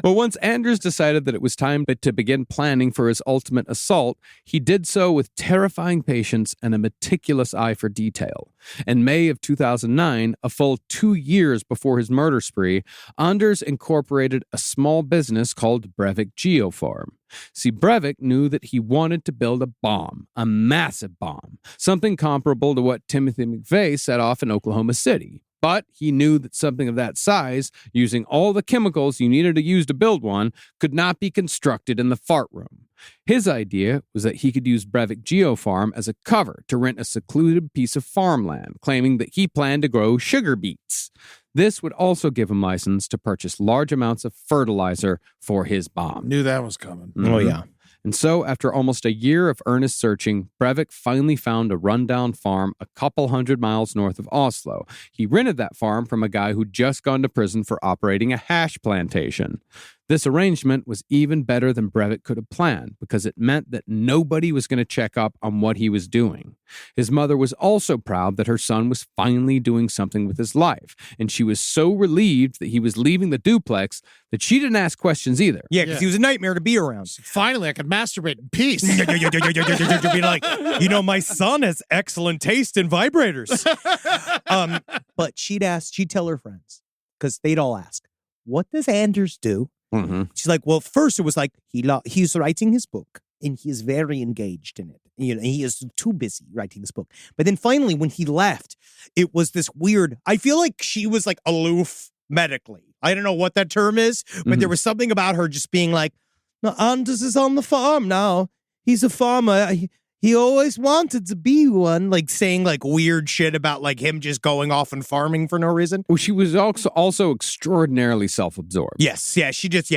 Speaker 5: But once Anders decided that it was time to begin planning for his ultimate assault, he did so with terrifying patience and a meticulous eye for detail. In May of 2009, a full 2 years before his murder spree, Anders incorporated a small business called Breivik Geofarm. See, Breivik knew that he wanted to build a bomb, a massive bomb, something comparable to what Timothy McVeigh set off in Oklahoma City. But he knew that something of that size, using all the chemicals you needed to use to build one, could not be constructed in the fart room. His idea was that he could use Breivik Geofarm as a cover to rent a secluded piece of farmland, claiming that he planned to grow sugar beets. This would also give him license to purchase large amounts of fertilizer for his bomb.
Speaker 6: Knew that was coming.
Speaker 8: Oh, yeah.
Speaker 5: And so, after almost a year of earnest searching, Breivik finally found a rundown farm a couple hundred miles north of Oslo. He rented that farm from a guy who'd just gone to prison for operating a hash plantation. This arrangement was even better than Breivik could have planned because it meant that nobody was going to check up on what he was doing. His mother was also proud that her son was finally doing something with his life, and she was so relieved that he was leaving the duplex that she didn't ask questions either.
Speaker 1: Yeah, because he was a nightmare to be around.
Speaker 6: Finally, I could masturbate in peace.
Speaker 1: Be like, my son has excellent taste in vibrators.
Speaker 8: But she'd tell her friends, because they'd all ask, what does Anders do?
Speaker 5: Mm-hmm.
Speaker 8: She's like, well, first it was like, he's writing his book, and he is very engaged in it. He is too busy writing this book. But then finally, when he left, it was this weird, I feel like she was like aloof medically.
Speaker 1: I don't know what that term is, but there was something about her just being like, no, Anders is on the farm now. He's a farmer. He always wanted to be one, like saying like weird shit about like him just going off and farming for no reason.
Speaker 5: Well, she was also extraordinarily self-absorbed.
Speaker 1: Yes, yeah,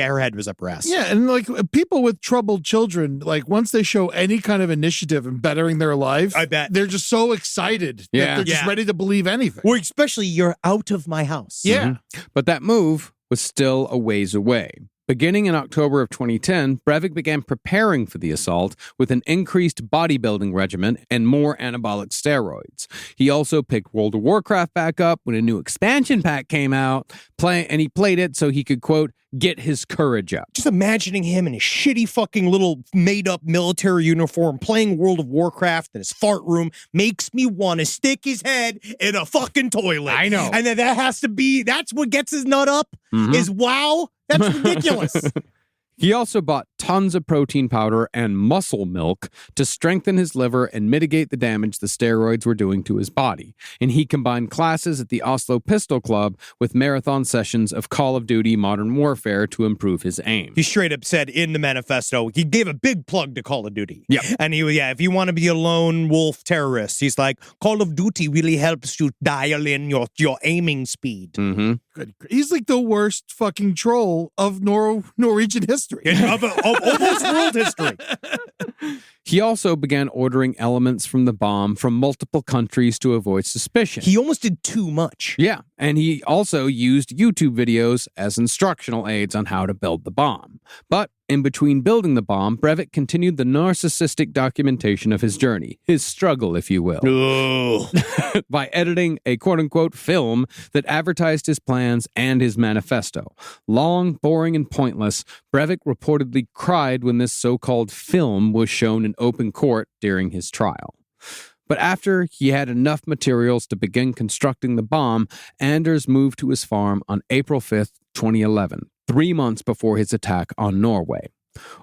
Speaker 1: her head was up her ass.
Speaker 6: Yeah, and like people with troubled children, like once they show any kind of initiative in bettering their life,
Speaker 1: I bet
Speaker 6: they're just so excited that they're just ready to believe anything.
Speaker 1: Well, especially you're out of my house.
Speaker 6: Yeah.
Speaker 5: But that move was still a ways away. Beginning in October of 2010, Breivik began preparing for the assault with an increased bodybuilding regimen and more anabolic steroids. He also picked World of Warcraft back up when a new expansion pack came out, and he played it so he could, quote, get his courage up.
Speaker 1: Just imagining him in his shitty fucking little made-up military uniform playing World of Warcraft in his fart room makes me want to stick his head in a fucking toilet.
Speaker 5: I know.
Speaker 1: And then that's what gets his nut up, is wow. That's ridiculous.
Speaker 5: He also bought tons of protein powder and muscle milk to strengthen his liver and mitigate the damage the steroids were doing to his body. And he combined classes at the Oslo Pistol Club with marathon sessions of Call of Duty Modern Warfare to improve his aim.
Speaker 1: He straight up said in the manifesto, he gave a big plug to Call of Duty.
Speaker 5: Yeah.
Speaker 1: And if you want to be a lone wolf terrorist, he's like, Call of Duty really helps you dial in your aiming speed.
Speaker 5: Mm-hmm.
Speaker 6: He's like the worst fucking troll of Norwegian history.
Speaker 1: Of almost world history.
Speaker 5: He also began ordering elements from the bomb from multiple countries to avoid suspicion.
Speaker 1: He almost did too much.
Speaker 5: Yeah, and he also used YouTube videos as instructional aids on how to build the bomb. But in between building the bomb, Breivik continued the narcissistic documentation of his journey, his struggle, if you will, by editing a quote-unquote film that advertised his plans and his manifesto. Long, boring, and pointless, Breivik reportedly cried when this so-called film was shown in open court during his trial. But after he had enough materials to begin constructing the bomb, Anders moved to his farm on April 5th, 2011, 3 months before his attack on Norway.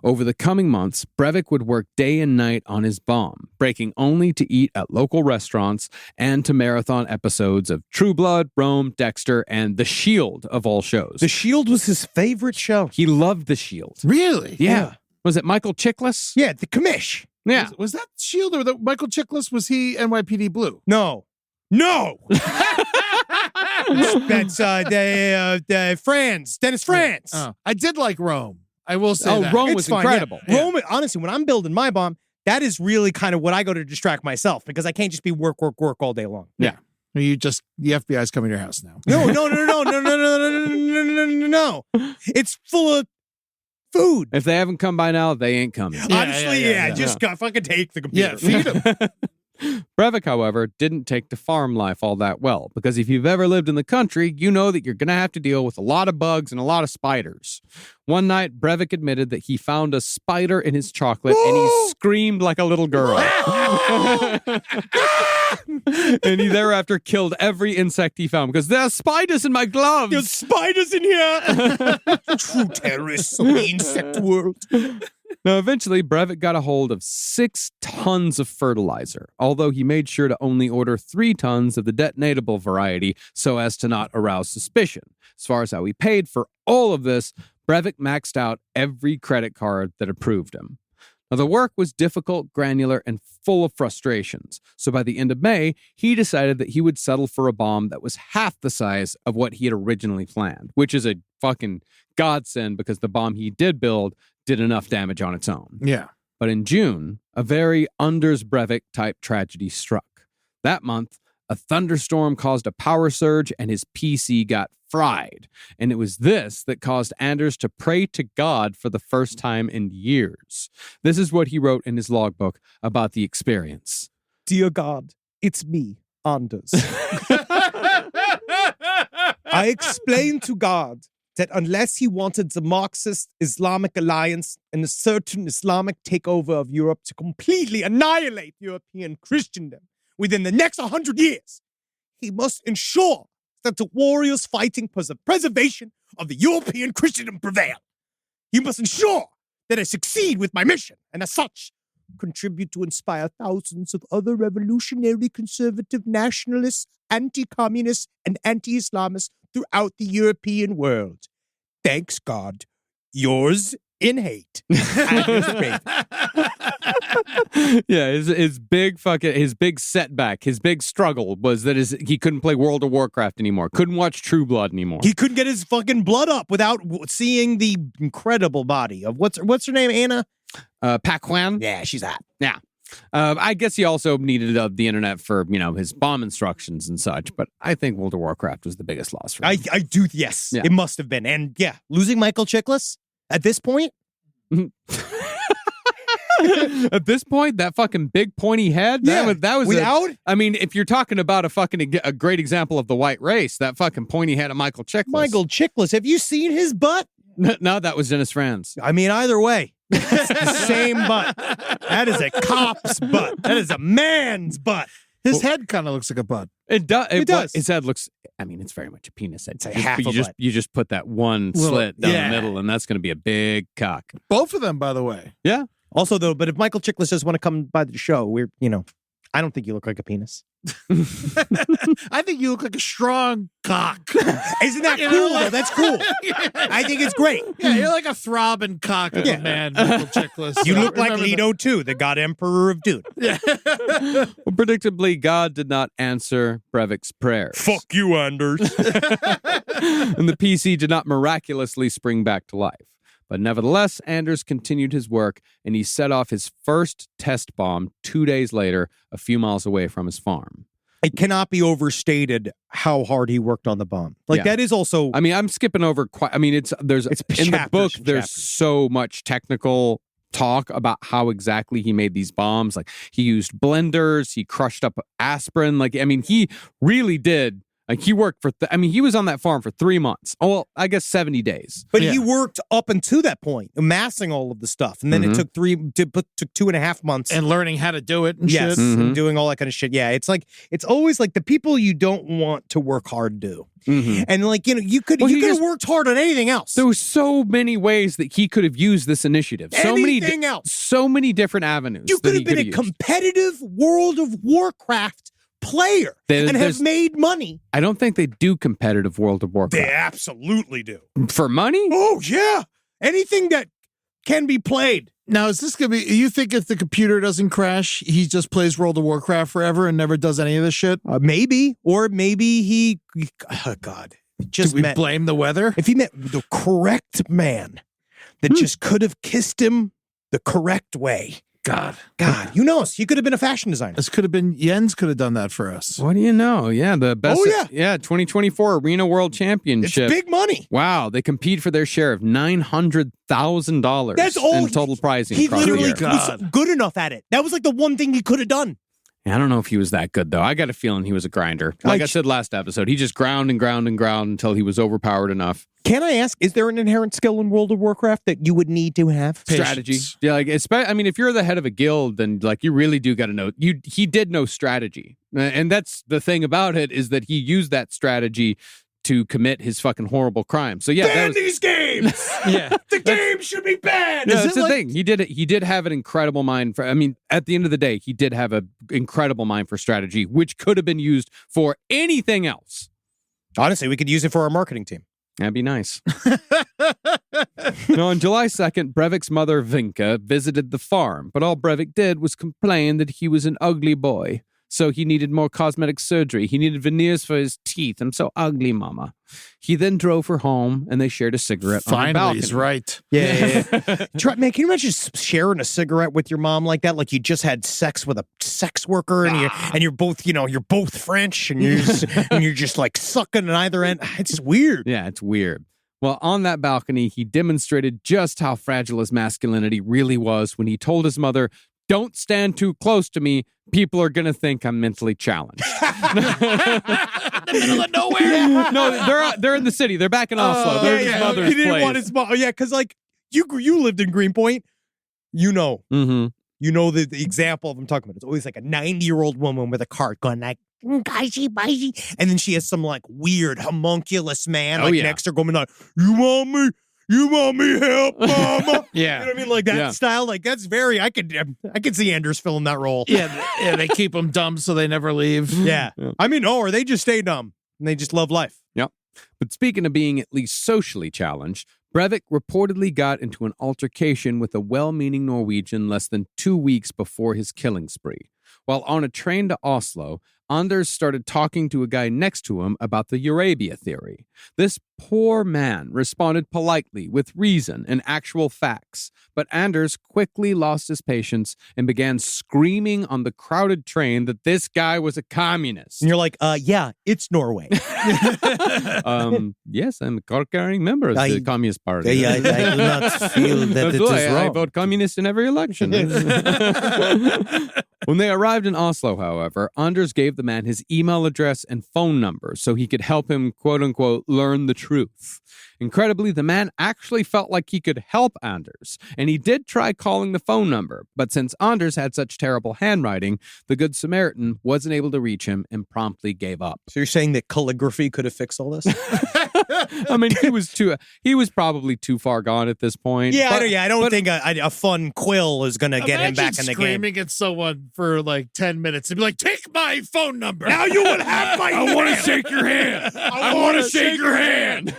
Speaker 5: Over the coming months, Breivik would work day and night on his bomb, breaking only to eat at local restaurants and to marathon episodes of True Blood, Rome, Dexter, and The Shield of all shows.
Speaker 1: The Shield was his favorite show.
Speaker 5: He loved The Shield.
Speaker 6: Really?
Speaker 5: Yeah. Was it Michael Chiklis?
Speaker 1: Yeah, the commish.
Speaker 5: Yeah.
Speaker 6: Was that Shield or the Michael Chiklis? Was he NYPD Blue?
Speaker 1: No. That's Franz, Dennis Franz.
Speaker 6: I did like Rome. I will say that.
Speaker 5: Rome
Speaker 1: It's
Speaker 5: was
Speaker 1: fine,
Speaker 5: incredible.
Speaker 1: yeah. Rome, honestly, when I'm building my bomb, that is really kind of what I go to distract myself because I can't just be work all day long.
Speaker 6: Yeah. The FBI's coming to your house now.
Speaker 1: No. It's full of food.
Speaker 5: If they haven't come by now, they ain't coming.
Speaker 1: Honestly, just fucking take the computer.
Speaker 6: Yeah, feed him.
Speaker 5: Breivik, however, didn't take to farm life all that well, because if you've ever lived in the country, you know that you're going to have to deal with a lot of bugs and a lot of spiders. One night, Breivik admitted that he found a spider in his chocolate, and he screamed like a little girl. And he thereafter killed every insect he found, because there are spiders in my gloves.
Speaker 1: There's spiders in here. True terrorists of the insect world.
Speaker 5: Now, eventually, Breivik got a hold of 6 tons of fertilizer, although he made sure to only order 3 tons of the detonatable variety so as to not arouse suspicion. As far as how he paid for all of this, Breivik maxed out every credit card that approved him. Now, the work was difficult, granular, and full of frustrations. So by the end of May, he decided that he would settle for a bomb that was half the size of what he had originally planned, which is a fucking godsend because the bomb he did build did enough damage on its own.
Speaker 6: Yeah.
Speaker 5: But in June, a very Anders Breivik type tragedy struck. That month, a thunderstorm caused a power surge and his PC got fried. And it was this that caused Anders to pray to God for the first time in years. This is what he wrote in his logbook about the experience.
Speaker 1: Dear God, it's me, Anders. I explained to God that unless he wanted the Marxist Islamic alliance and a certain Islamic takeover of Europe to completely annihilate European Christendom within the next 100 years, he must ensure that the warriors fighting for the preservation of the European Christendom prevail. He must ensure that I succeed with my mission, and as such, contribute to inspire thousands of other revolutionary, conservative, nationalists, anti-communists, and anti-Islamists
Speaker 8: throughout the European world. Thanks, God. Yours in hate. Anders Breivik.
Speaker 5: Yeah, his big setback, his big struggle was that he couldn't play World of Warcraft anymore, couldn't watch True Blood anymore.
Speaker 8: He couldn't get his fucking blood up without seeing the incredible body of what's her name, Anna?
Speaker 5: Pac-Man?
Speaker 8: Yeah, she's hot.
Speaker 5: Yeah. I guess he also needed the internet for, his bomb instructions and such, but I think World of Warcraft was the biggest loss for him.
Speaker 8: I do, yes.
Speaker 5: Yeah.
Speaker 8: It must have been. And yeah, losing Michael Chiklis at this point?
Speaker 5: At this point, that fucking big pointy head, that was
Speaker 8: without?
Speaker 5: I mean, if you're talking about a great example of the white race, that fucking pointy head of Michael Chiklis.
Speaker 8: Michael Chiklis, have you seen his butt?
Speaker 5: No, that was Dennis Franz.
Speaker 8: I mean, either way, it's the same butt. That is a cop's butt. That is a man's butt.
Speaker 6: His head kind of looks like a butt.
Speaker 5: It does.
Speaker 8: His
Speaker 5: His head looks. I mean, it's very much a penis head.
Speaker 8: It's like half a butt.
Speaker 5: You just put that one slit down the middle, and that's going to be a big cock.
Speaker 6: Both of them, by the way.
Speaker 5: Yeah.
Speaker 8: Also, though, but if Michael Chiklis does want to come by the show, I don't think you look like a penis.
Speaker 6: I think you look like a strong cock.
Speaker 8: Isn't that cool, though? That's cool. I think it's great.
Speaker 6: Yeah, you're like a throbbing cock of a man, Michael Chiklis.
Speaker 8: You look like
Speaker 6: Remember
Speaker 8: Leto, too, the god emperor of Dune.
Speaker 6: Yeah.
Speaker 5: Well, predictably, God did not answer Breivik's prayers.
Speaker 8: Fuck you, Anders.
Speaker 5: And the PC did not miraculously spring back to life. But nevertheless, Anders continued his work, and he set off his first test bomb 2 days later, a few miles away from his farm.
Speaker 8: It cannot be overstated how hard he worked on the bomb. That is also...
Speaker 5: I mean, I'm skipping over quite... I mean, it's in the book, there's so much technical talk about how exactly he made these bombs. Like, he used blenders, he crushed up aspirin. He really did... he worked for, he was on that farm for 3 months. Oh, well, I guess 70 days.
Speaker 8: But he worked up until that point, amassing all of the stuff. And then it took 2.5 months.
Speaker 6: And learning how to do it and shit.
Speaker 8: And doing all that kind of shit. Yeah, it's always like the people you don't want to work hard do. And you could have worked hard on anything else.
Speaker 5: There were so many ways that he could have used this initiative. So many different avenues.
Speaker 8: You could have been a competitive World of Warcraft player and have made money.
Speaker 5: I don't think they do competitive World of Warcraft.
Speaker 8: They absolutely do.
Speaker 5: For money?
Speaker 8: Oh, yeah. Anything that can be played.
Speaker 6: Now, is this going to be, you think if the computer doesn't crash, he just plays World of Warcraft forever and never does any of this shit?
Speaker 8: Maybe. Or maybe he oh, God.
Speaker 6: Just blame the weather?
Speaker 8: If he met the correct man that just could have kissed him the correct way. God, who knows? He could have been a fashion designer.
Speaker 6: This could have been, Jens could have done that for us.
Speaker 5: What do you know? Yeah, the best.
Speaker 8: Oh, yeah.
Speaker 5: 2024 Arena World Championship.
Speaker 8: It's big money.
Speaker 5: Wow, they compete for their share of $900,000.
Speaker 8: That's all
Speaker 5: in total prizing.
Speaker 8: He
Speaker 5: across the
Speaker 8: literally
Speaker 5: year.
Speaker 8: was good enough at it. That was like the one thing he could have done.
Speaker 5: I don't know if he was that good, though. I got a feeling he was a grinder. Like I said last episode, he just ground and ground and ground until he was overpowered enough.
Speaker 8: Can I ask, is there an inherent skill in World of Warcraft that you would need to have?
Speaker 5: Strategy. Yeah, if you're the head of a guild, then you really do got to know. He did know strategy. And that's the thing about it, is that he used that strategy to commit his fucking horrible crime. So yeah,
Speaker 8: ban these games.
Speaker 5: Yeah,
Speaker 8: the game should be banned.
Speaker 5: No, that's the thing. He did have an incredible mind for. I mean, at the end of the day, he did have an incredible mind for strategy, which could have been used for anything else.
Speaker 8: Honestly, we could use it for our marketing team.
Speaker 5: That'd be nice. On July 2nd, Breivik's mother, Vinka, visited the farm, but all Breivik did was complain that he was an ugly boy. So he needed more cosmetic surgery. He needed veneers for his teeth. I'm so ugly, mama. He then drove her home, and they shared a cigarette on the balcony.
Speaker 6: Finally, he's right.
Speaker 8: Yeah. Man, can you imagine sharing a cigarette with your mom like that? Like you just had sex with a sex worker, and you're both, you're both French, and you're just like sucking on either end. It's just weird.
Speaker 5: Yeah, it's weird. Well, on that balcony, he demonstrated just how fragile his masculinity really was when he told his mother, "Don't stand too close to me. People are going to think I'm mentally challenged."
Speaker 6: In the middle of nowhere?
Speaker 5: Yeah. No, they're in the city. They're back in Oslo. They're his mother's
Speaker 8: He didn't
Speaker 5: place.
Speaker 8: want his mom. Yeah, because you lived in Greenpoint.
Speaker 5: Mm-hmm.
Speaker 8: You know the example of I'm talking about. It's always like a 90-year-old woman with a cart going like, and then she has some like weird homunculus man next to her going like, you want me help, mama?
Speaker 5: Yeah.
Speaker 8: You know what I mean? Like that style. Like that's very, I could see Anders filling that role.
Speaker 6: Yeah, they keep them dumb so they never leave.
Speaker 8: Yeah. I mean, or they just stay dumb and they just love life.
Speaker 5: Yep. But speaking of being at least socially challenged, Breivik reportedly got into an altercation with a well-meaning Norwegian less than 2 weeks before his killing spree. While on a train to Oslo, Anders started talking to a guy next to him about the Eurabia theory. This poor man responded politely with reason and actual facts, but Anders quickly lost his patience and began screaming on the crowded train that this guy was a communist.
Speaker 8: And you're like, yeah, it's Norway.
Speaker 5: Yes, I'm a card-carrying member of the Communist Party.
Speaker 8: I do not feel that it is
Speaker 5: I
Speaker 8: wrong.
Speaker 5: vote communist in every election. When they arrived in Oslo, however, Anders gave the man his email address and phone number so he could help him, quote-unquote, learn the truth. Incredibly, the man actually felt like he could help Anders, and he did try calling the phone number, but since Anders had such terrible handwriting, the Good Samaritan wasn't able to reach him and promptly gave up.
Speaker 8: So you're saying that calligraphy could have fixed all this?
Speaker 5: I mean, he was probably too far gone at this point.
Speaker 8: Yeah, I don't think a fun quill is going to get him back in the game.
Speaker 6: Screaming at someone for like 10 minutes and be like, take my phone number.
Speaker 2: Now you will have my
Speaker 5: I want to shake your hand. I want to shake your hand.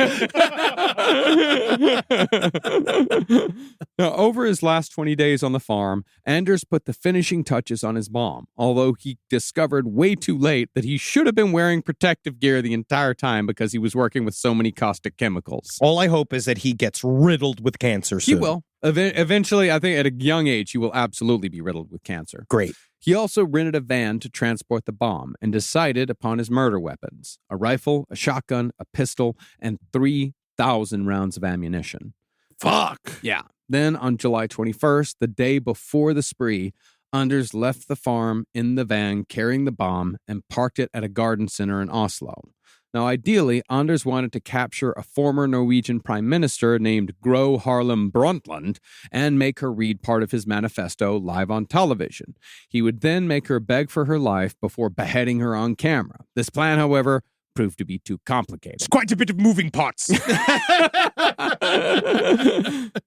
Speaker 5: Now, over his last 20 days on the farm, Anders put the finishing touches on his bomb, although he discovered way too late that he should have been wearing protective gear the entire time because he was working with so many caustic chemicals.
Speaker 8: All I hope is that he gets riddled with cancer soon.
Speaker 5: He will. Eventually, I think at a young age, he will absolutely be riddled with cancer.
Speaker 8: Great.
Speaker 5: He also rented a van to transport the bomb and decided upon his murder weapons: a rifle, a shotgun, a pistol, and 3,000 rounds of ammunition.
Speaker 6: Fuck.
Speaker 5: Yeah. Then on July 21st, the day before the spree, Anders left the farm in the van carrying the bomb and parked it at a garden center in Oslo. Now, ideally, Anders wanted to capture a former Norwegian prime minister named Gro Harlem Brundtland and make her read part of his manifesto live on television. He would then make her beg for her life before beheading her on camera. This plan, however, proved to be too complicated.
Speaker 8: It's quite a bit of moving parts.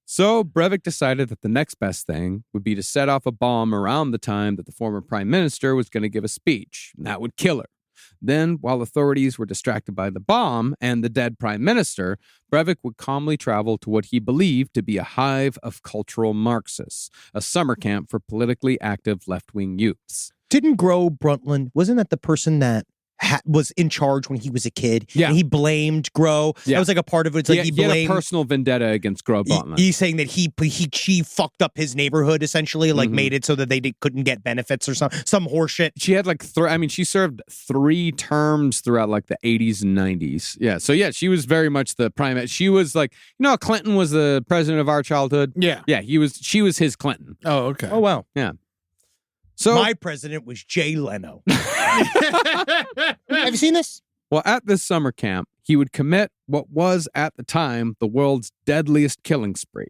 Speaker 5: So Breivik decided that the next best thing would be to set off a bomb around the time that the former prime minister was going to give a speech, and that would kill her. Then, while authorities were distracted by the bomb and the dead prime minister, Breivik would calmly travel to what he believed to be a hive of cultural Marxists, a summer camp for politically active left-wing youths.
Speaker 8: Didn't Gro Brundtland, wasn't that the person that was in charge when he was a kid?
Speaker 5: Yeah.
Speaker 8: And he blamed Gro.
Speaker 5: Yeah.
Speaker 8: That was like a part of it. It's like he
Speaker 5: had
Speaker 8: blamed
Speaker 5: a personal vendetta against Gro Brundtland.
Speaker 8: He's saying that she fucked up his neighborhood, essentially, like made it so that they couldn't get benefits or some horseshit.
Speaker 5: She had like she served 3 terms throughout like the 80s and 90s. Yeah. So yeah, she was very much the prime. She was like, Clinton was the president of our childhood.
Speaker 6: Yeah.
Speaker 5: Yeah. She was his Clinton.
Speaker 6: Oh, okay.
Speaker 8: Oh, wow.
Speaker 5: Yeah. So
Speaker 8: my president was Jay Leno. Have you seen this?
Speaker 5: Well, at this summer camp, he would commit what was at the time the world's deadliest killing spree.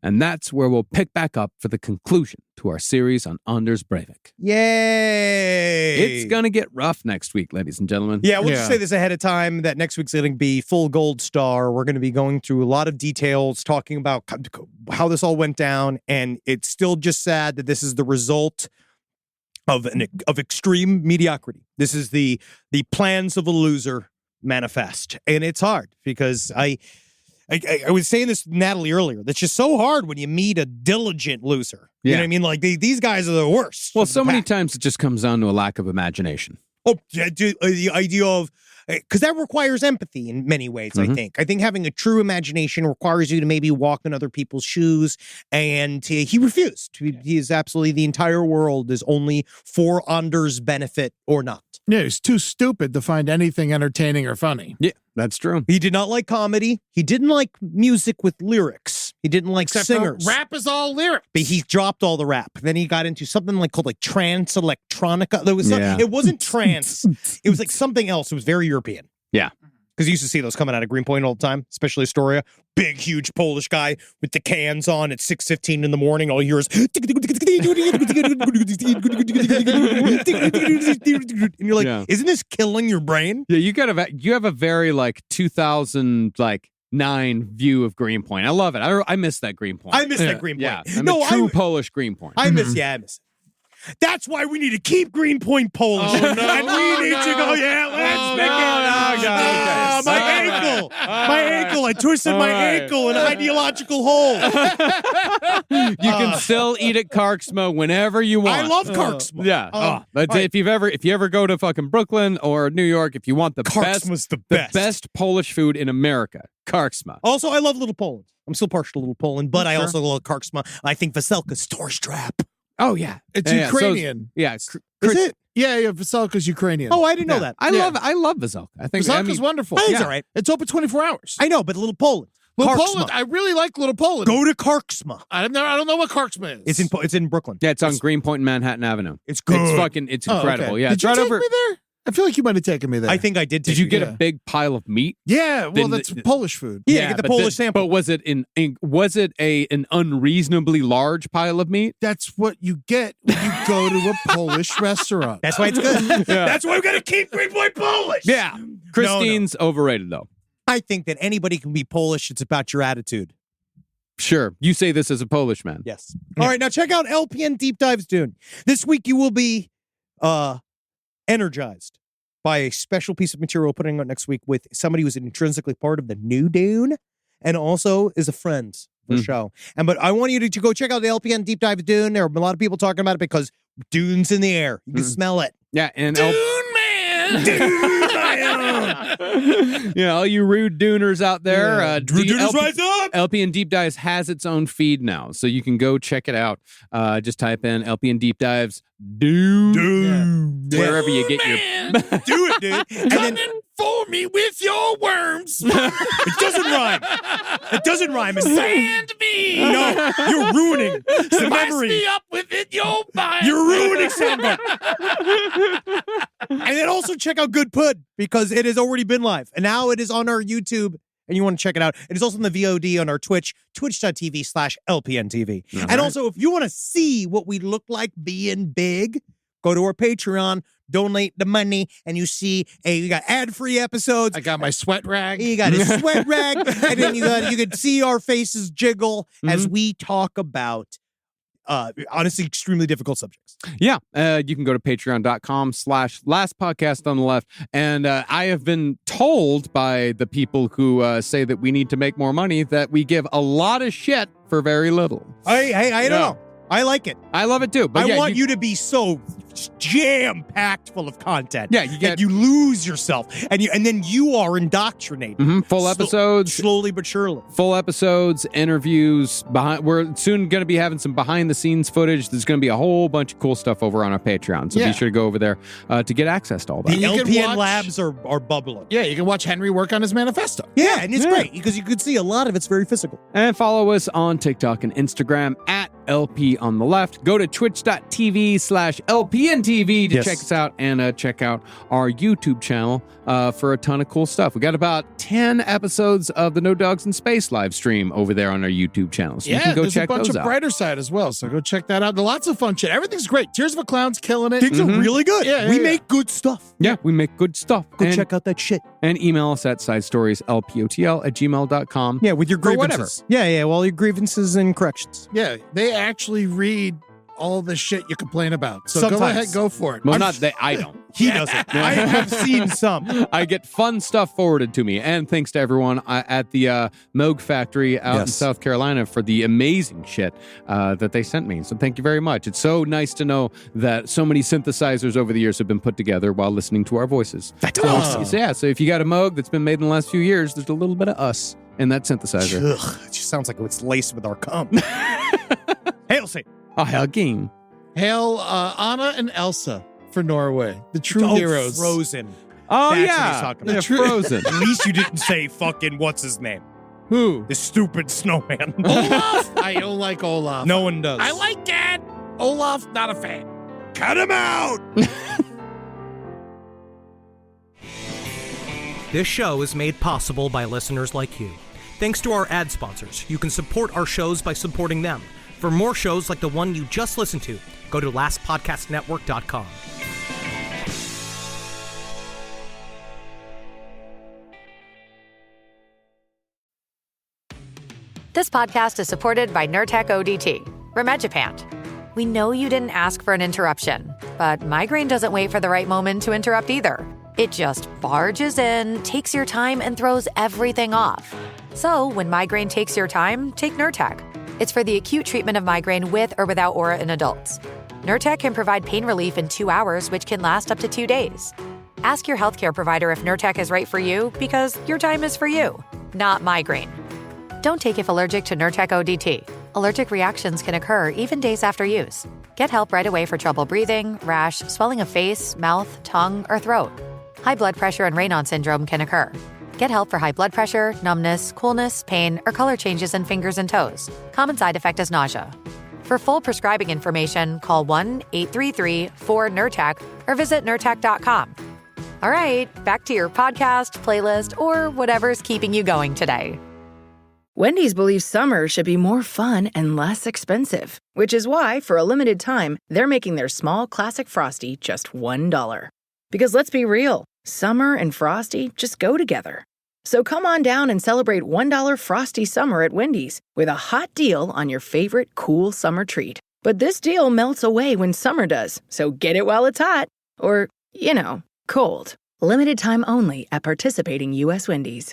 Speaker 5: And that's where we'll pick back up for the conclusion to our series on Anders Breivik.
Speaker 8: Yay!
Speaker 5: It's going to get rough next week, ladies and gentlemen.
Speaker 8: Yeah, we'll just say this ahead of time that next week's going to be full gold star. We're going to be going through a lot of details, talking about how this all went down. And it's still just sad that this is the result of extreme mediocrity. This is the plans of a loser manifest. And it's hard because I was saying this to Natalie earlier. That's just so hard when you meet a diligent loser. You know what I mean? Like these guys are the worst.
Speaker 5: Well, so many times it just comes down to a lack of imagination.
Speaker 8: Oh, yeah, the idea of, because that requires empathy in many ways, I think. I think having a true imagination requires you to maybe walk in other people's shoes, and he refused. He is absolutely, the entire world is only for Anders' benefit or not.
Speaker 6: Yeah, he's too stupid to find anything entertaining or funny.
Speaker 5: Yeah, that's true.
Speaker 8: He did not like comedy. He didn't like music with lyrics. He didn't like singers.
Speaker 6: Rap is all lyrics.
Speaker 8: But he dropped all the rap. Then he got into something called trance electronica. There was it wasn't trance. It was like something else. It was very European.
Speaker 5: Yeah.
Speaker 8: Because you used to see those coming out of Greenpoint all the time, especially Astoria. Big, huge Polish guy with the cans on at 6:15 in the morning. All you hear is... and you're like, isn't this killing your brain?
Speaker 5: Yeah, you have a very 2009 view of Greenpoint. I love it. I miss that Greenpoint.
Speaker 8: I miss that Greenpoint.
Speaker 5: Yeah, I'm a true Polish Greenpoint.
Speaker 8: I miss it. That's why we need to keep Greenpoint Polish.
Speaker 6: Oh, no.
Speaker 8: And we need to go, let's make it.
Speaker 5: God.
Speaker 8: My
Speaker 1: ankle. My ankle. I twisted my ankle in an ideological hole.
Speaker 5: You can still eat at Karksma whenever you want.
Speaker 1: I love Karksma.
Speaker 5: Yeah. If you ever go to fucking Brooklyn or New York, if you want the
Speaker 1: Karksma's
Speaker 5: best,
Speaker 1: the
Speaker 5: best Polish food in America, Karksma.
Speaker 1: Also, I love Little Poland. I'm still partial to Little Poland, but I also love Karksma. I think Veselka's Torstrap.
Speaker 5: Oh yeah,
Speaker 6: It's
Speaker 5: Yeah,
Speaker 6: Ukrainian.
Speaker 5: So,
Speaker 1: Is it?
Speaker 6: Yeah, Veselka's Ukrainian.
Speaker 1: Oh, I didn't know that.
Speaker 5: I love Veselka. I think
Speaker 6: Veselka's wonderful.
Speaker 1: I think it's all right.
Speaker 6: It's open 24 hours.
Speaker 1: I know, but Little Poland.
Speaker 6: Little
Speaker 1: Karksma.
Speaker 6: Poland. I really like Little Poland.
Speaker 1: Go to Karksma.
Speaker 6: I don't know what Karksma is.
Speaker 1: It's in Brooklyn.
Speaker 5: Yeah, it's on Greenpoint and Manhattan Avenue.
Speaker 1: It's good.
Speaker 5: It's incredible.
Speaker 6: Okay.
Speaker 5: Yeah,
Speaker 6: Did
Speaker 5: it's
Speaker 6: you
Speaker 5: right
Speaker 6: take
Speaker 5: over.
Speaker 6: me there? I feel like you might have taken me there.
Speaker 1: I think I did.
Speaker 5: Did you get
Speaker 6: Yeah.
Speaker 5: a big pile of meat?
Speaker 6: Yeah, well,
Speaker 5: Then
Speaker 6: that's
Speaker 5: the-
Speaker 6: Polish food.
Speaker 1: Yeah, get the
Speaker 5: but
Speaker 1: Polish sample.
Speaker 5: But was it an unreasonably large pile of meat?
Speaker 6: That's what you get when you go to a Polish restaurant.
Speaker 1: That's why it's good.
Speaker 2: That's why we gotta keep Greenpoint Polish.
Speaker 5: Yeah. Christine's overrated though.
Speaker 1: I think that anybody can be Polish. It's about your attitude.
Speaker 5: Sure. You say this as a Polish man.
Speaker 1: Yes. All right, now check out LPN Deep Dives Dune. This week you will be energized by a special piece of material putting out next week with somebody who's intrinsically part of the new Dune and also is a friend for the show. But I want you to go check out the LPN Deep Dives Dune. There are a lot of people talking about it because Dune's in the air. You can smell it.
Speaker 5: Yeah, and
Speaker 6: Man!
Speaker 5: yeah, all you rude Duners out there,
Speaker 2: Duners rise up!
Speaker 5: LPN Deep Dives has its own feed now, so you can go check it out. Just type in LPN Deep Dives Dune, wherever you get your.
Speaker 1: Do it, dude. And then
Speaker 6: For me with your worms.
Speaker 1: it doesn't rhyme. It doesn't rhyme.
Speaker 6: Sand me.
Speaker 1: No, you're ruining the
Speaker 6: Spice
Speaker 1: memory.
Speaker 6: me up within your mind.
Speaker 1: You're ruining Sandbar. And then also check out Good Pud because it has already been live. And now it is on our YouTube and you want to check it out. It is also on the VOD on our Twitch, twitch.tv/LPNTV. And also, if you want to see what we look like being big, go to our Patreon, donate the money, and you see you got ad-free episodes.
Speaker 6: I got my sweat rag.
Speaker 1: You got a sweat rag, and then you could see our faces jiggle as we talk about honestly extremely difficult subjects.
Speaker 5: Yeah, you can go to patreon.com/lastpodcast on the left. And I have been told by the people who say that we need to make more money that we give a lot of shit for very little.
Speaker 1: I don't know. I like it.
Speaker 5: I love it too. But
Speaker 1: I want you to be so jam-packed full of content.
Speaker 5: Yeah, you get-
Speaker 1: that you lose yourself, and then you are indoctrinated.
Speaker 5: Full episodes.
Speaker 1: slowly but surely.
Speaker 5: Full episodes, interviews. We're soon going to be having some behind-the-scenes footage. There's going to be a whole bunch of cool stuff over on our Patreon. So
Speaker 6: Yeah.
Speaker 5: be sure to go over there to get access to all that.
Speaker 1: The
Speaker 6: You can
Speaker 1: LPN
Speaker 6: watch-
Speaker 1: labs are bubbling.
Speaker 6: Yeah, you can watch Henry work on his manifesto.
Speaker 1: Yeah, and it's great because you could see a lot of it's very physical.
Speaker 5: And follow us on TikTok and Instagram at LP on the left. Go to twitch.tv/LPNTV to
Speaker 1: Yes.
Speaker 5: check us out and check out our YouTube channel for a ton of cool stuff. We got about 10 episodes of the No Dogs in Space live stream over there on our YouTube channel. So you can go
Speaker 6: there's
Speaker 5: check
Speaker 6: a bunch
Speaker 5: those
Speaker 6: of
Speaker 5: out.
Speaker 6: Brighter Side as well, so go check that out. Lots of fun shit. Everything's great. Tears of a Clown's killing it.
Speaker 1: Things are really good.
Speaker 6: Yeah,
Speaker 1: we
Speaker 6: yeah.
Speaker 1: make good stuff.
Speaker 5: Yeah, we make good stuff.
Speaker 1: Go
Speaker 5: and,
Speaker 1: check out that shit.
Speaker 5: and email us at sidestorieslpotl@gmail.com.
Speaker 1: Yeah, with your
Speaker 5: For
Speaker 1: grievances.
Speaker 5: whatever.
Speaker 1: Yeah, well, your grievances and corrections.
Speaker 6: Yeah, they actually read all the shit you complain about. So
Speaker 1: Sometimes.
Speaker 6: go ahead, go for it.
Speaker 5: Well, not that I don't.
Speaker 1: He doesn't. I have seen some.
Speaker 5: I get fun stuff forwarded to me. And thanks to everyone at the Moog Factory out in
Speaker 1: Yes.
Speaker 5: South Carolina for the amazing shit that they sent me. So thank you very much. It's so nice to know that so many synthesizers over the years have been put together while listening to our voices.
Speaker 1: That's
Speaker 5: so,
Speaker 1: awesome.
Speaker 5: So, yeah, so if you got a Moog that's been made in the last few years, there's a little bit of us in that synthesizer.
Speaker 1: Ugh, it just sounds like it's laced with our cum. Hail Satan.
Speaker 5: Oh, hell, game.
Speaker 6: Hail Anna and Elsa for Norway, the true heroes.
Speaker 1: Frozen.
Speaker 5: Oh,
Speaker 1: That's what
Speaker 5: yeah.
Speaker 1: he's talking
Speaker 5: They're
Speaker 1: about.
Speaker 5: frozen.
Speaker 1: At least you didn't say fucking what's his name.
Speaker 6: Who?
Speaker 1: The stupid snowman.
Speaker 6: Olaf? I don't like Olaf.
Speaker 1: No one does.
Speaker 6: I like Dad. Olaf, not a fan.
Speaker 2: Cut him out!
Speaker 9: This show is made possible by listeners like you. Thanks to our ad sponsors, you can support our shows by supporting them. For more shows like the one you just listened to, go to lastpodcastnetwork.com.
Speaker 10: This podcast is supported by Nurtec ODT, Rimegepant. We know you didn't ask for an interruption, but migraine doesn't wait for the right moment to interrupt either. It just barges in, takes your time, and throws everything off. So when migraine takes your time, take Nurtec. It's for the acute treatment of migraine with or without aura in adults. Nurtec can provide pain relief in 2 hours, which can last up to 2 days. Ask your healthcare provider if Nurtec is right for you, because your time is for you, not migraine. Don't take if allergic to Nurtec ODT. Allergic reactions can occur even days after use. Get help right away for trouble breathing, rash, swelling of face, mouth, tongue, or throat. High blood pressure and Raynaud syndrome can occur. Get help for high blood pressure, numbness, coolness, pain, or color changes in fingers and toes. Common side effect is nausea. For full prescribing information, call 1-833-4-NURTEC or visit Nurtec.com. All right, back to your podcast, playlist, or whatever's keeping you going today.
Speaker 11: Wendy's believes summer should be more fun and less expensive, which is why, for a limited time, they're making their small classic Frosty just $1. Because let's be real, summer and Frosty just go together. So come on down and celebrate $1 Frosty summer at Wendy's with a hot deal on your favorite cool summer treat. But this deal melts away when summer does, so get it while it's hot. Or, cold. Limited time only at participating U.S. Wendy's.